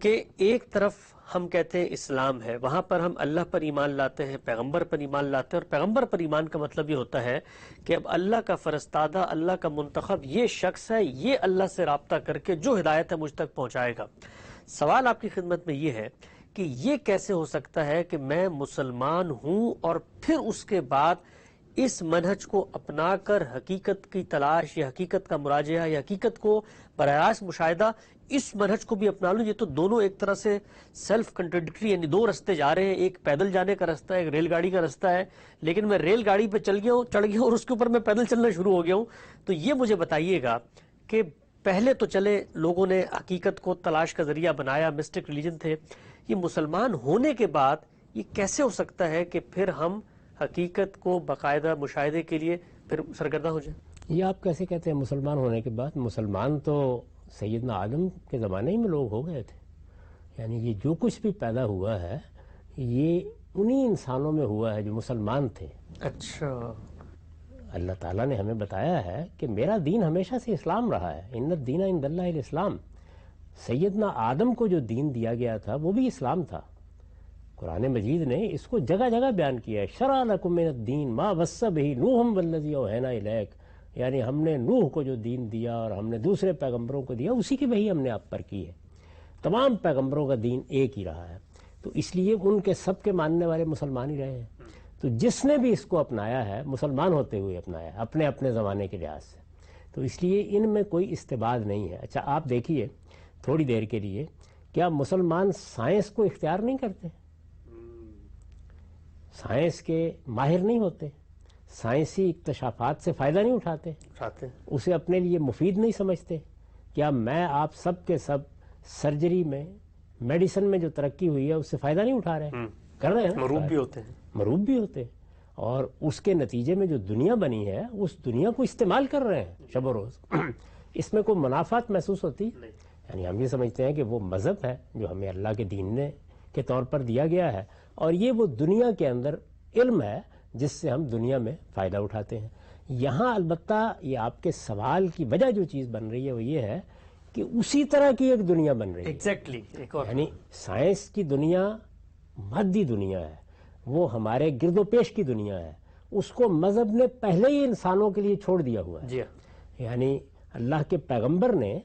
[SPEAKER 2] کہ ایک طرف ہم کہتے ہیں اسلام ہے، وہاں پر ہم اللہ پر ایمان لاتے ہیں، پیغمبر پر ایمان لاتے ہیں، اور پیغمبر پر ایمان کا مطلب یہ ہوتا ہے کہ اب اللہ کا فرستادہ، اللہ کا منتخب یہ شخص ہے، یہ اللہ سے رابطہ کر کے جو ہدایت ہے مجھ تک پہنچائے گا. سوال آپ کی خدمت میں یہ ہے کہ یہ کیسے ہو سکتا ہے کہ میں مسلمان ہوں اور پھر اس کے بعد اس منہج کو اپنا کر حقیقت کی تلاش یا حقیقت کا مراجعہ یا حقیقت کو براہ راست مشاہدہ، اس منہج کو بھی اپنا لوں؟ یہ تو دونوں ایک طرح سے سیلف کنٹرڈکٹری، یعنی دو رستے جا رہے ہیں. ایک پیدل جانے کا رستہ ہے، ایک ریل گاڑی کا رستہ ہے، لیکن میں ریل گاڑی پہ چڑھ گیا ہوں اور اس کے اوپر میں پیدل چلنا شروع ہو گیا ہوں. تو یہ مجھے بتائیے گا کہ پہلے تو چلے لوگوں نے حقیقت کو تلاش کا ذریعہ بنایا، مسٹک ریلیجن تھے، یہ مسلمان ہونے کے بعد یہ کیسے ہو سکتا ہے کہ پھر ہم حقیقت کو باقاعدہ مشاہدے کے لیے پھر سرگرداں ہو جائیں؟
[SPEAKER 1] یہ آپ کیسے کہتے ہیں مسلمان ہونے کے بعد؟ مسلمان تو سیدنا آدم کے زمانے ہی میں لوگ ہو گئے تھے. یعنی یہ جو کچھ بھی پیدا ہوا ہے یہ انہی انسانوں میں ہوا ہے جو مسلمان تھے.
[SPEAKER 2] اچھا،
[SPEAKER 1] اللہ تعالیٰ نے ہمیں بتایا ہے کہ میرا دین ہمیشہ سے اسلام رہا ہے، ان الدین عند اللہ الاسلام. سیدنا آدم کو جو دین دیا گیا تھا وہ بھی اسلام تھا. قرآن مجید نے اس کو جگہ جگہ بیان کیا ہے، شرع لکم من الدین ما وصی بہ نوح والذی اوحینا الیک. یعنی ہم نے نوح کو جو دین دیا اور ہم نے دوسرے پیغمبروں کو دیا، اسی کی وحی ہم نے آپ پر کی ہے. تمام پیغمبروں کا دین ایک ہی رہا ہے، تو اس لیے ان کے سب کے ماننے والے مسلمان ہی رہے ہیں۔ تو جس نے بھی اس کو اپنایا ہے مسلمان ہوتے ہوئے اپنایا ہے، اپنے اپنے زمانے کے لحاظ سے، تو اس لیے ان میں کوئی استباد نہیں ہے۔ اچھا آپ دیکھیے تھوڑی دیر کے لیے، کیا مسلمان سائنس کو اختیار نہیں کرتے؟ سائنس کے ماہر نہیں ہوتے؟ سائنسی اکتشافات سے فائدہ نہیں اٹھاتے؟ اسے اپنے لیے مفید نہیں سمجھتے؟ کیا میں آپ سب کے سب سرجری میں، میڈیسن میں جو ترقی ہوئی ہے اس سے فائدہ نہیں اٹھا رہے؟ کر رہے ہیں،
[SPEAKER 2] مروب بھی ہوتے ہیں،
[SPEAKER 1] مروب بھی ہوتے ہیں، اور اس کے نتیجے میں جو دنیا بنی ہے اس دنیا کو استعمال کر رہے ہیں شب و روز۔ اس میں کوئی منافعت محسوس ہوتی؟ یعنی ہم یہ سمجھتے ہیں کہ وہ مذہب ہے جو ہمیں اللہ کے دین نے کے طور پر دیا گیا ہے، اور یہ وہ دنیا کے اندر علم ہے جس سے ہم دنیا میں فائدہ اٹھاتے ہیں۔ یہاں البتہ یہ آپ کے سوال کی وجہ جو چیز بن رہی ہے وہ یہ ہے کہ اسی طرح کی ایک دنیا بن رہی ہے۔
[SPEAKER 2] ایگزیکٹلی،
[SPEAKER 1] یعنی سائنس کی دنیا مادی دنیا ہے، وہ ہمارے گرد و پیش کی دنیا ہے، اس کو مذہب نے پہلے ہی انسانوں کے لیے چھوڑ دیا ہوا ہے۔
[SPEAKER 2] جی،
[SPEAKER 1] یعنی اللہ کے پیغمبر نے،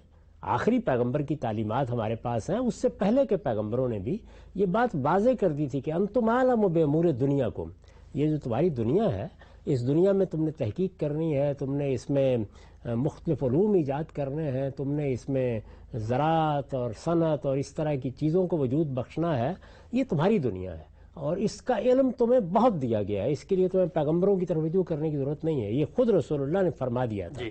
[SPEAKER 1] آخری پیغمبر کی تعلیمات ہمارے پاس ہیں، اس سے پہلے کے پیغمبروں نے بھی یہ بات واضح کر دی تھی کہ انتم عالم بامور دنیاکم، یہ جو تمہاری دنیا ہے، اس دنیا میں تم نے تحقیق کرنی ہے، تم نے اس میں مختلف علوم ایجاد کرنے ہیں، تم نے اس میں زراعت اور صنعت اور اس طرح کی چیزوں کو وجود بخشنا ہے، یہ تمہاری دنیا ہے، اور اس کا علم تمہیں بہت دیا گیا ہے، اس کے لیے تمہیں پیغمبروں کی طرف رجوع کرنے کی ضرورت نہیں ہے، یہ خود رسول اللہ نے فرما دیا تھا۔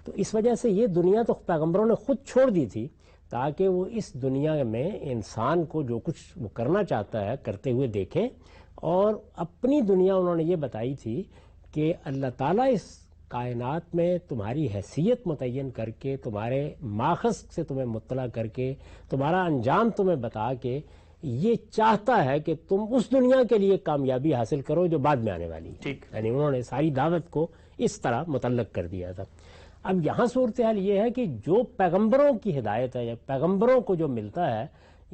[SPEAKER 1] تو اس وجہ سے یہ دنیا تو پیغمبروں نے خود چھوڑ دی تھی تاکہ وہ اس دنیا میں انسان کو جو کچھ وہ کرنا چاہتا ہے کرتے ہوئے دیکھیں، اور اپنی دنیا انہوں نے یہ بتائی تھی کہ اللہ تعالیٰ اس کائنات میں تمہاری حیثیت متعین کر کے، تمہارے ماخذ سے تمہیں مطلع کر کے، تمہارا انجام تمہیں بتا کے یہ چاہتا ہے کہ تم اس دنیا کے لیے کامیابی حاصل کرو جو بعد میں آنے والی ہے۔ یعنی انہوں نے ساری دعوت کو اس طرح متعلق کر دیا تھا۔ اب یہاں صورتحال یہ ہے کہ جو پیغمبروں کی ہدایت ہے یا پیغمبروں کو جو ملتا ہے،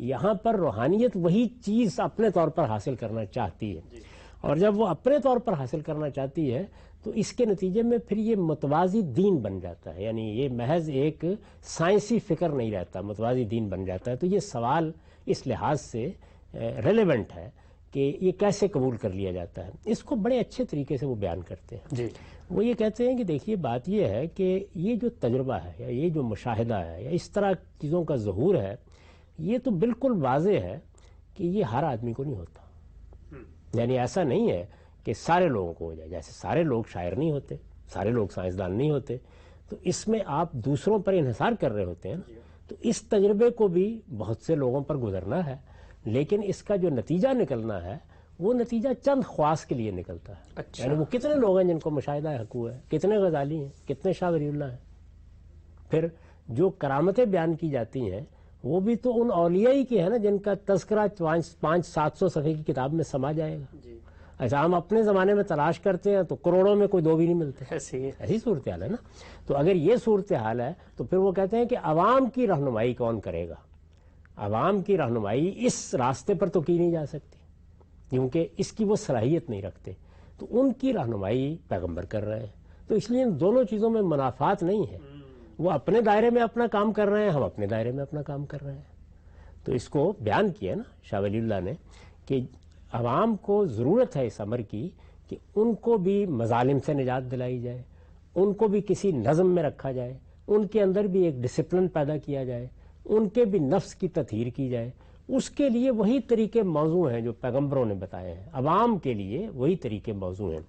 [SPEAKER 1] یہاں پر روحانیت وہی چیز اپنے طور پر حاصل کرنا چاہتی ہے، اور جب وہ اپنے طور پر حاصل کرنا چاہتی ہے تو اس کے نتیجے میں پھر یہ متوازی دین بن جاتا ہے، یعنی یہ محض ایک سائنسی فکر نہیں رہتا، متوازی دین بن جاتا ہے۔ تو یہ سوال اس لحاظ سے ریلیونٹ ہے کہ یہ کیسے قبول کر لیا جاتا ہے۔ اس کو بڑے اچھے طریقے سے وہ بیان کرتے ہیں۔ وہ یہ کہتے ہیں کہ دیکھیے بات یہ ہے کہ یہ جو تجربہ ہے یا یہ جو مشاہدہ ہے یا اس طرح چیزوں کا ظہور ہے، یہ تو بالکل واضح ہے کہ یہ ہر آدمی کو نہیں ہوتا۔ یعنی ایسا نہیں ہے کہ سارے لوگوں کو ہو جائے، جیسے سارے لوگ شاعر نہیں ہوتے، سارے لوگ سائنسدان نہیں ہوتے، تو اس میں آپ دوسروں پر انحصار کر رہے ہوتے ہیں نا، تو اس تجربے کو بھی بہت سے لوگوں پر گزرنا ہے، لیکن اس کا جو نتیجہ نکلنا ہے وہ نتیجہ چند خواص کے لیے نکلتا ہے۔ یعنی وہ کتنے لوگ ہیں جن کو مشاہدہ حق ہوا ہے، کتنے غزالی ہیں، کتنے شاہ ولی اللہ ہیں۔ پھر جو کرامتیں بیان کی جاتی ہیں وہ بھی تو ان اولیاء ہی کی ہے نا جن کا تذکرہ 500-700 صفحے کی کتاب میں سما جائے گا۔ اچھا ہم اپنے زمانے میں تلاش کرتے ہیں تو کروڑوں میں کوئی 2 بھی نہیں ملتے، ایسی صورتحال ہے نا۔ تو اگر یہ صورتحال ہے تو پھر وہ کہتے ہیں کہ عوام کی رہنمائی کون کرے گا؟ عوام کی رہنمائی اس راستے پر تو کی نہیں جا سکتی کیونکہ اس کی وہ صلاحیت نہیں رکھتے، تو ان کی رہنمائی پیغمبر کر رہے ہیں۔ تو اس لیے ان دونوں چیزوں میں منافعات نہیں ہے، وہ اپنے دائرے میں اپنا کام کر رہے ہیں، ہم اپنے دائرے میں اپنا کام کر رہے ہیں۔ تو اس کو بیان کیا نا شاہ ولی اللہ نے کہ عوام کو ضرورت ہے اس امر کی کہ ان کو بھی مظالم سے نجات دلائی جائے، ان کو بھی کسی نظم میں رکھا جائے، ان کے اندر بھی ایک ڈسپلن پیدا کیا جائے، ان کے بھی نفس کی تطہیر کی جائے۔ اس کے لیے وہی طریقے موضوع ہیں جو پیغمبروں نے بتائے ہیں، عوام کے لیے وہی طریقے موضوع ہیں،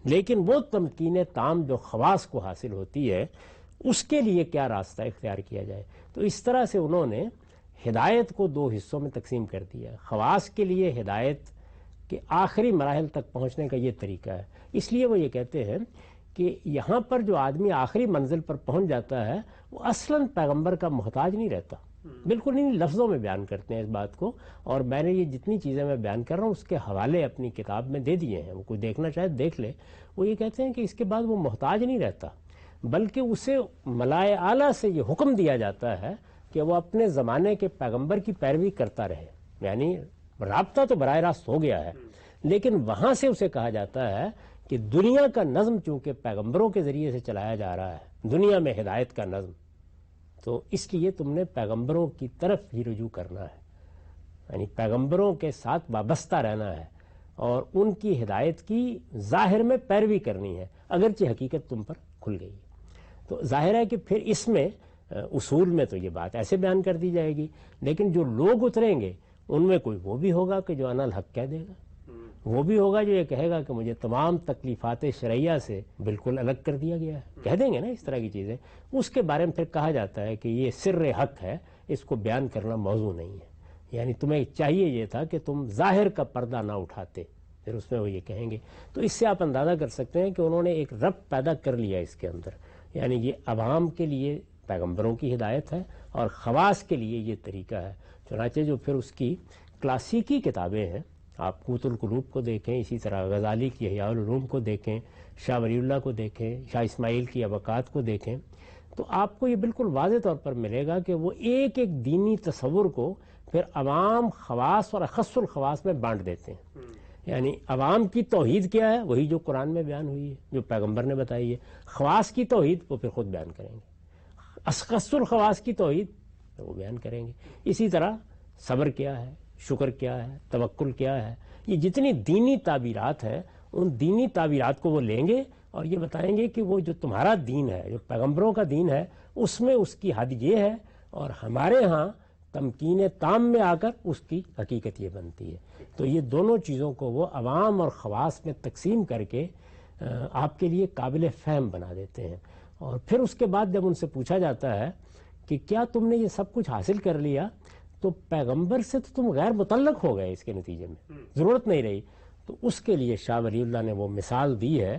[SPEAKER 1] لیکن وہ تمکین تام جو خواص کو حاصل ہوتی ہے اس کے لیے کیا راستہ اختیار کیا جائے۔ تو اس طرح سے انہوں نے ہدایت کو 2 حصوں میں تقسیم کر دیا۔ خواص کے لیے ہدایت کے آخری مراحل تک پہنچنے کا یہ طریقہ ہے۔ اس لیے وہ یہ کہتے ہیں کہ یہاں پر جو آدمی آخری منزل پر پہنچ جاتا ہے وہ اصلاً پیغمبر کا محتاج نہیں رہتا، بالکل نہیں، لفظوں میں بیان کرتے ہیں اس بات کو، اور میں نے یہ جتنی چیزیں میں بیان کر رہا ہوں اس کے حوالے اپنی کتاب میں دے دیے ہیں، وہ کوئی دیکھنا چاہے دیکھ لے۔ وہ یہ کہتے ہیں کہ اس کے بعد وہ محتاج نہیں رہتا، بلکہ اسے ملائے اعلیٰ سے یہ حکم دیا جاتا ہے کہ وہ اپنے زمانے کے پیغمبر کی پیروی کرتا رہے۔ یعنی رابطہ تو براہ راست ہو گیا ہے، لیکن وہاں سے اسے کہا جاتا ہے کہ دنیا کا نظم چونکہ پیغمبروں کے ذریعے سے چلایا جا رہا ہے، دنیا میں ہدایت کا نظم، تو اس لیے تم نے پیغمبروں کی طرف ہی رجوع کرنا ہے، یعنی پیغمبروں کے ساتھ وابستہ رہنا ہے اور ان کی ہدایت کی ظاہر میں پیروی کرنی ہے، اگرچہ حقیقت تم پر کھل گئی ہے۔ تو ظاہر ہے کہ پھر اس میں اصول میں تو یہ بات ایسے بیان کر دی جائے گی، لیکن جو لوگ اتریں گے ان میں کوئی وہ بھی ہوگا کہ جو انا الحق کہہ دے گا، وہ بھی ہوگا جو یہ کہے گا کہ مجھے تمام تکلیفات شرعیہ سے بالکل الگ کر دیا گیا ہے، کہہ دیں گے نا اس طرح کی چیزیں۔ اس کے بارے میں پھر کہا جاتا ہے کہ یہ سر حق ہے، اس کو بیان کرنا موضوع نہیں ہے، یعنی تمہیں چاہیے یہ تھا کہ تم ظاہر کا پردہ نہ اٹھاتے، پھر اس میں وہ یہ کہیں گے۔ تو اس سے آپ اندازہ کر سکتے ہیں کہ انہوں نے ایک ربط پیدا کر لیا اس کے اندر، یعنی یہ عوام کے لیے پیغمبروں کی ہدایت ہے اور خواص کے لیے یہ طریقہ ہے۔ چنانچہ جو پھر اس کی کلاسیکی کتابیں ہیں، آپ قوت القلوب کو دیکھیں، اسی طرح غزالی کی احیاء العلوم کو دیکھیں، شاہ ولی اللہ کو دیکھیں، شاہ اسماعیل کی ابقات کو دیکھیں، تو آپ کو یہ بالکل واضح طور پر ملے گا کہ وہ ایک ایک دینی تصور کو پھر عوام، خواص اور اخص الخواص میں بانٹ دیتے ہیں۔ یعنی عوام کی توحید کیا ہے، وہی جو قرآن میں بیان ہوئی ہے، جو پیغمبر نے بتائی ہے۔ خواص کی توحید وہ پھر خود بیان کریں گے، اخص الخواص کی توحید وہ بیان کریں گے۔ اسی طرح صبر کیا ہے، شکر کیا ہے، توکل کیا ہے، یہ جتنی دینی تعبیرات ہیں ان دینی تعبیرات کو وہ لیں گے اور یہ بتائیں گے کہ وہ جو تمہارا دین ہے، جو پیغمبروں کا دین ہے، اس میں اس کی حد یہ ہے، اور ہمارے ہاں تمکین تام میں آ کر اس کی حقیقت یہ بنتی ہے۔ تو یہ دونوں چیزوں کو وہ عوام اور خواص میں تقسیم کر کے آپ کے لیے قابل فہم بنا دیتے ہیں۔ اور پھر اس کے بعد جب ان سے پوچھا جاتا ہے کہ کیا تم نے یہ سب کچھ حاصل کر لیا، تو پیغمبر سے تو تم غیر متعلق ہو گئے، اس کے نتیجے میں ضرورت نہیں رہی۔ تو اس کے لیے شاہ ولی اللہ نے وہ مثال دی ہے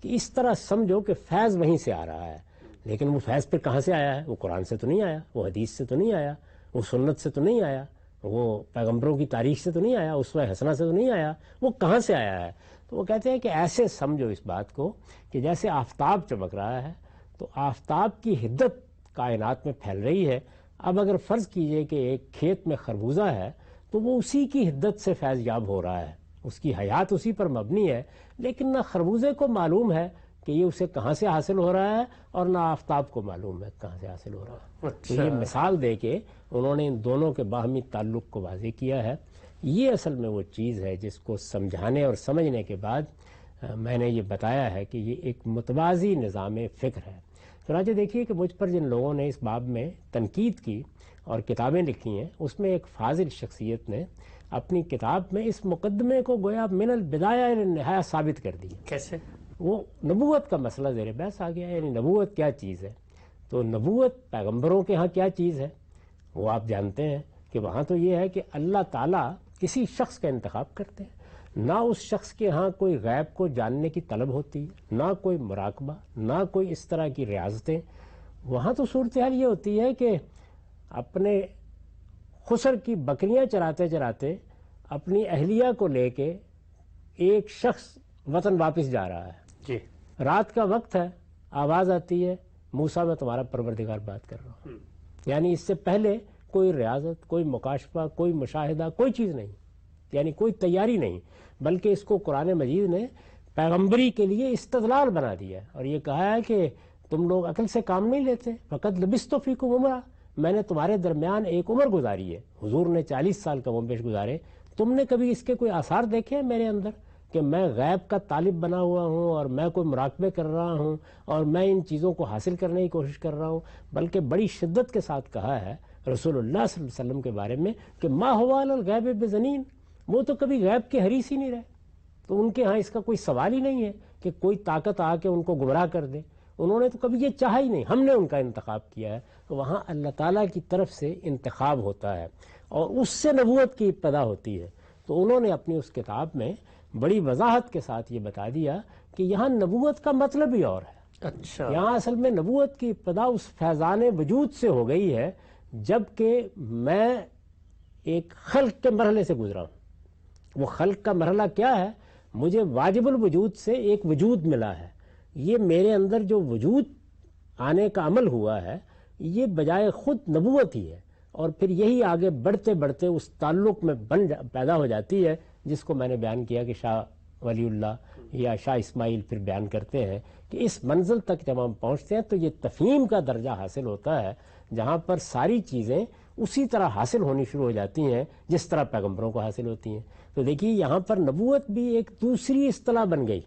[SPEAKER 1] کہ اس طرح سمجھو کہ فیض وہیں سے آ رہا ہے، لیکن وہ فیض پھر کہاں سے آیا ہے؟ وہ قرآن سے تو نہیں آیا، وہ حدیث سے تو نہیں آیا، وہ سنت سے تو نہیں آیا، وہ پیغمبروں کی تاریخ سے تو نہیں آیا، اسوہ حسنہ سے تو نہیں آیا، وہ کہاں سے آیا ہے؟ تو وہ کہتے ہیں کہ ایسے سمجھو اس بات کو کہ جیسے آفتاب چمک رہا ہے، تو آفتاب کی حدت کائنات میں پھیل رہی ہے۔ اب اگر فرض کیجئے کہ ایک کھیت میں خربوزہ ہے تو وہ اسی کی حدت سے فیض یاب ہو رہا ہے، اس کی حیات اسی پر مبنی ہے، لیکن نہ خربوزے کو معلوم ہے کہ یہ اسے کہاں سے حاصل ہو رہا ہے، اور نہ آفتاب کو معلوم ہے کہاں سے حاصل ہو رہا ہے۔ تو یہ مثال دے کے انہوں نے ان دونوں کے باہمی تعلق کو واضح کیا ہے۔ یہ اصل میں وہ چیز ہے جس کو سمجھانے اور سمجھنے کے بعد میں نے یہ بتایا ہے کہ یہ ایک متوازی نظام فکر ہے۔ چنانچہ دیکھیے کہ مجھ پر جن لوگوں نے اس باب میں تنقید کی اور کتابیں لکھی ہیں، اس میں ایک فاضل شخصیت نے اپنی کتاب میں اس مقدمے کو گویا من البدایہ الی النہایہ ثابت کر دیا۔
[SPEAKER 2] کیسے؟
[SPEAKER 1] وہ نبوت کا مسئلہ زیر بحث آ گیا، یعنی نبوت کیا چیز ہے۔ تو نبوت پیغمبروں کے ہاں کیا چیز ہے، وہ آپ جانتے ہیں کہ وہاں تو یہ ہے کہ اللہ تعالیٰ کسی شخص کا انتخاب کرتے ہیں، نہ اس شخص کے ہاں کوئی غیب کو جاننے کی طلب ہوتی ہے، نہ کوئی مراقبہ، نہ کوئی اس طرح کی ریاضتیں۔ وہاں تو صورتحال یہ ہوتی ہے کہ اپنے خسر کی بکریاں چراتے چراتے اپنی اہلیہ کو لے کے ایک شخص وطن واپس جا رہا ہے،
[SPEAKER 2] جی،
[SPEAKER 1] رات کا وقت ہے، آواز آتی ہے، موسیٰ میں تمہارا پروردگار بات کر رہا ہوں۔ یعنی اس سے پہلے کوئی ریاضت، کوئی مکاشفہ، کوئی مشاہدہ، کوئی چیز نہیں، یعنی کوئی تیاری نہیں، بلکہ اس کو قرآن مجید نے پیغمبری کے لیے استدلال بنا دیا ہے اور یہ کہا ہے کہ تم لوگ عقل سے کام نہیں لیتے، فقط لبثت فیکم عمرا، میں نے تمہارے درمیان ایک عمر گزاری ہے، حضور نے 40 سال کا کم بیش گزارے، تم نے کبھی اس کے کوئی آثار دیکھے ہیں میرے اندر کہ میں غیب کا طالب بنا ہوا ہوں اور میں کوئی مراقبے کر رہا ہوں اور میں ان چیزوں کو حاصل کرنے کی کوشش کر رہا ہوں؟ بلکہ بڑی شدت کے ساتھ کہا ہے رسول اللہ صلی اللہ علیہ وسلم کے بارے میں کہ ما هو علی الغیب بضنین، وہ تو کبھی غیب کے حریص ہی نہیں رہے۔ تو ان کے ہاں اس کا کوئی سوال ہی نہیں ہے کہ کوئی طاقت آ کے ان کو گمراہ کر دے، انہوں نے تو کبھی یہ چاہا ہی نہیں، ہم نے ان کا انتخاب کیا ہے۔ تو وہاں اللہ تعالیٰ کی طرف سے انتخاب ہوتا ہے اور اس سے نبوت کی ابتدا ہوتی ہے۔ تو انہوں نے اپنی اس کتاب میں بڑی وضاحت کے ساتھ یہ بتا دیا کہ یہاں نبوت کا مطلب ہی اور ہے۔
[SPEAKER 2] اچھا،
[SPEAKER 1] یہاں اصل میں نبوت کی ابتدا اس فیضان وجود سے ہو گئی ہے جب کہ میں ایک خلق کے مرحلے سے گزرا ہوں۔ وہ خلق کا مرحلہ کیا ہے؟ مجھے واجب الوجود سے ایک وجود ملا ہے، یہ میرے اندر جو وجود آنے کا عمل ہوا ہے یہ بجائے خود نبوت ہی ہے، اور پھر یہی آگے بڑھتے بڑھتے اس تعلق میں پیدا ہو جاتی ہے جس کو میں نے بیان کیا کہ شاہ ولی اللہ یا شاہ اسماعیل پھر بیان کرتے ہیں کہ اس منزل تک جب ہم پہنچتے ہیں تو یہ تفہیم کا درجہ حاصل ہوتا ہے جہاں پر ساری چیزیں اسی طرح حاصل ہونی شروع ہو جاتی ہیں جس طرح پیغمبروں کو حاصل ہوتی ہیں. تو دیکھیے یہاں پر نبوت بھی ایک دوسری اصطلاح بن گئی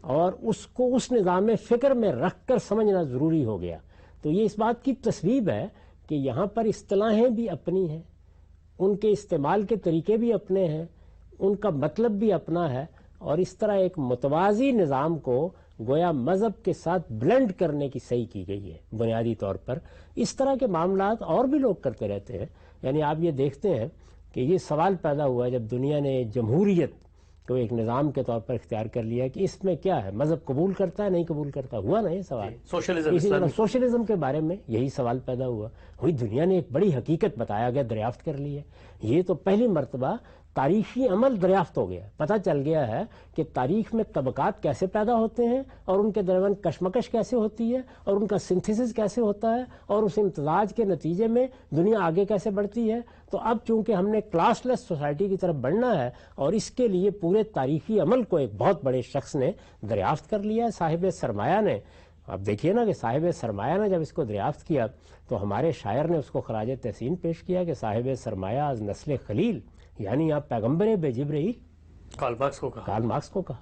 [SPEAKER 1] اور اس کو اس نظام فکر میں رکھ کر سمجھنا ضروری ہو گیا. تو یہ اس بات کی تصویب ہے کہ یہاں پر اصطلاحیں بھی اپنی ہیں، ان کے استعمال کے طریقے بھی اپنے ہیں، ان کا مطلب بھی اپنا ہے، اور اس طرح ایک متوازی نظام کو گویا مذہب کے ساتھ بلینڈ کرنے کی صحیح کی گئی ہے بنیادی طور پر. اس طرح کے معاملات اور بھی لوگ کرتے رہتے ہیں. یعنی آپ یہ دیکھتے ہیں کہ یہ سوال پیدا ہوا جب دنیا نے جمہوریت کو ایک نظام کے طور پر اختیار کر لیا کہ اس میں کیا ہے، مذہب قبول کرتا ہے نہیں قبول کرتا. ہوا نا یہ سوال. اسی طرح سوشلزم کے بارے میں یہی سوال پیدا ہوا. ہوئی دنیا نے ایک بڑی حقیقت بتایا گیا، دریافت کر لی ہے. یہ تو پہلی مرتبہ تاریخی عمل دریافت ہو گیا. پتہ چل گیا ہے کہ تاریخ میں طبقات کیسے پیدا ہوتے ہیں اور ان کے درمیان کشمکش کیسے ہوتی ہے اور ان کا سنتھیسس کیسے ہوتا ہے اور اس امتزاج کے نتیجے میں دنیا آگے کیسے بڑھتی ہے. تو اب چونکہ ہم نے کلاس لیس سوسائٹی کی طرف بڑھنا ہے اور اس کے لیے پورے تاریخی عمل کو ایک بہت بڑے شخص نے دریافت کر لیا ہے، صاحب سرمایہ نے. اب دیکھیے نا کہ صاحب سرمایہ نے جب اس کو دریافت کیا تو ہمارے شاعر نے اس کو خراج تحسین پیش کیا کہ صاحب سرمایہ از نسل خلیل، یعنی آپ پیغمبر بے جبرئیل
[SPEAKER 2] کارل مارکس کو کہا.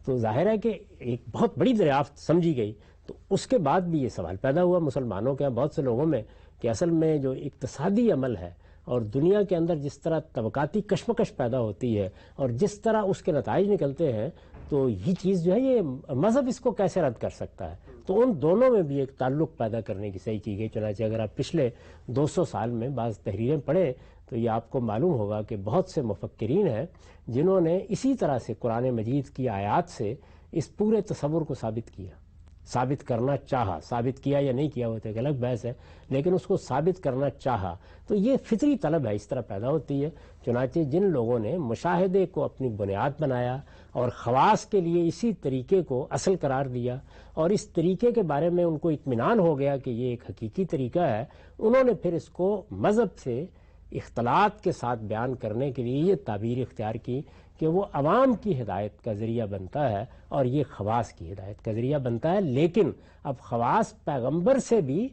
[SPEAKER 1] تو ظاہر ہے کہ ایک بہت بڑی دریافت سمجھی گئی. تو اس کے بعد بھی یہ سوال پیدا ہوا مسلمانوں کے بہت سے لوگوں میں کہ اصل میں جو اقتصادی عمل ہے اور دنیا کے اندر جس طرح طبقاتی کشمکش پیدا ہوتی ہے اور جس طرح اس کے نتائج نکلتے ہیں، تو یہ چیز جو ہے یہ مذہب اس کو کیسے رد کر سکتا ہے. تو ان دونوں میں بھی ایک تعلق پیدا کرنے کی صحیح کی گئی. چنانچہ اگر آپ پچھلے 200 سال میں بعض تحریریں پڑھیں تو یہ آپ کو معلوم ہوگا کہ بہت سے مفکرین ہیں جنہوں نے اسی طرح سے قرآن مجید کی آیات سے اس پورے تصور کو ثابت کرنا چاہا. ثابت کیا یا نہیں کیا وہ تو ایک الگ بحث ہے، لیکن اس کو ثابت کرنا چاہا. تو یہ فطری طلب ہے، اس طرح پیدا ہوتی ہے. چنانچہ جن لوگوں نے مشاہدے کو اپنی بنیاد بنایا اور خواص کے لیے اسی طریقے کو اصل قرار دیا اور اس طریقے کے بارے میں ان کو اطمینان ہو گیا کہ یہ ایک حقیقی طریقہ ہے، انہوں نے پھر اس کو مذہب سے اختلاط کے ساتھ بیان کرنے کے لیے یہ تعبیر اختیار کی کہ وہ عوام کی ہدایت کا ذریعہ بنتا ہے اور یہ خواص کی ہدایت کا ذریعہ بنتا ہے. لیکن اب خواص پیغمبر سے بھی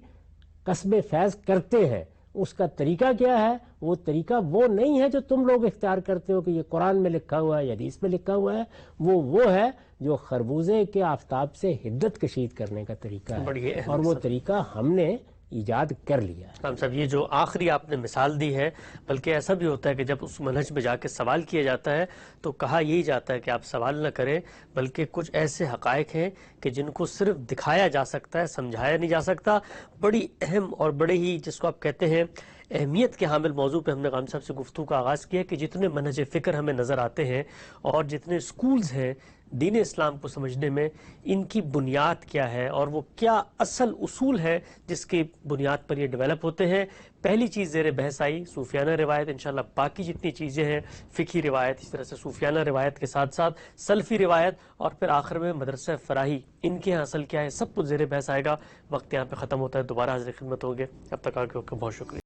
[SPEAKER 1] کسب فیض کرتے ہیں. اس کا طریقہ کیا ہے؟ وہ طریقہ وہ نہیں ہے جو تم لوگ اختیار کرتے ہو کہ یہ قرآن میں لکھا ہوا ہے یا حدیث میں لکھا ہوا ہے. وہ ہے جو خربوزے کے آفتاب سے حدت کشید کرنے کا طریقہ ہے، اور وہ طریقہ ہم نے ایجاد کر لیا.
[SPEAKER 2] رام صاحب، یہ جو آخری آپ نے مثال دی ہے، بلکہ ایسا بھی ہوتا ہے کہ جب اس منہج میں جا کے سوال کیا جاتا ہے تو کہا یہی جاتا ہے کہ آپ سوال نہ کریں، بلکہ کچھ ایسے حقائق ہیں کہ جن کو صرف دکھایا جا سکتا ہے، سمجھایا نہیں جا سکتا. بڑی اہم اور بڑے ہی جس کو آپ کہتے ہیں اہمیت کے حامل موضوع پہ ہم نے غام صاحب سے گفتگو کا آغاز کیا کہ جتنے منہج فکر ہمیں نظر آتے ہیں اور جتنے سکولز ہیں دین اسلام کو سمجھنے میں، ان کی بنیاد کیا ہے اور وہ کیا اصل اصول ہے جس کی بنیاد پر یہ ڈیولپ ہوتے ہیں. پہلی چیز زیر بحث آئی صوفیانہ روایت. انشاءاللہ باقی جتنی چیزیں ہیں، فقہی روایت، اس طرح سے صوفیانہ روایت کے ساتھ ساتھ سلفی روایت، اور پھر آخر میں مدرسہ فراہی، ان کے اصل کیا ہے، سب کچھ زیر بحث آئے گا. وقت یہاں پہ ختم ہوتا ہے، دوبارہ حاضر خدمت ہوں گے. اب تک آگے بہت شکریہ.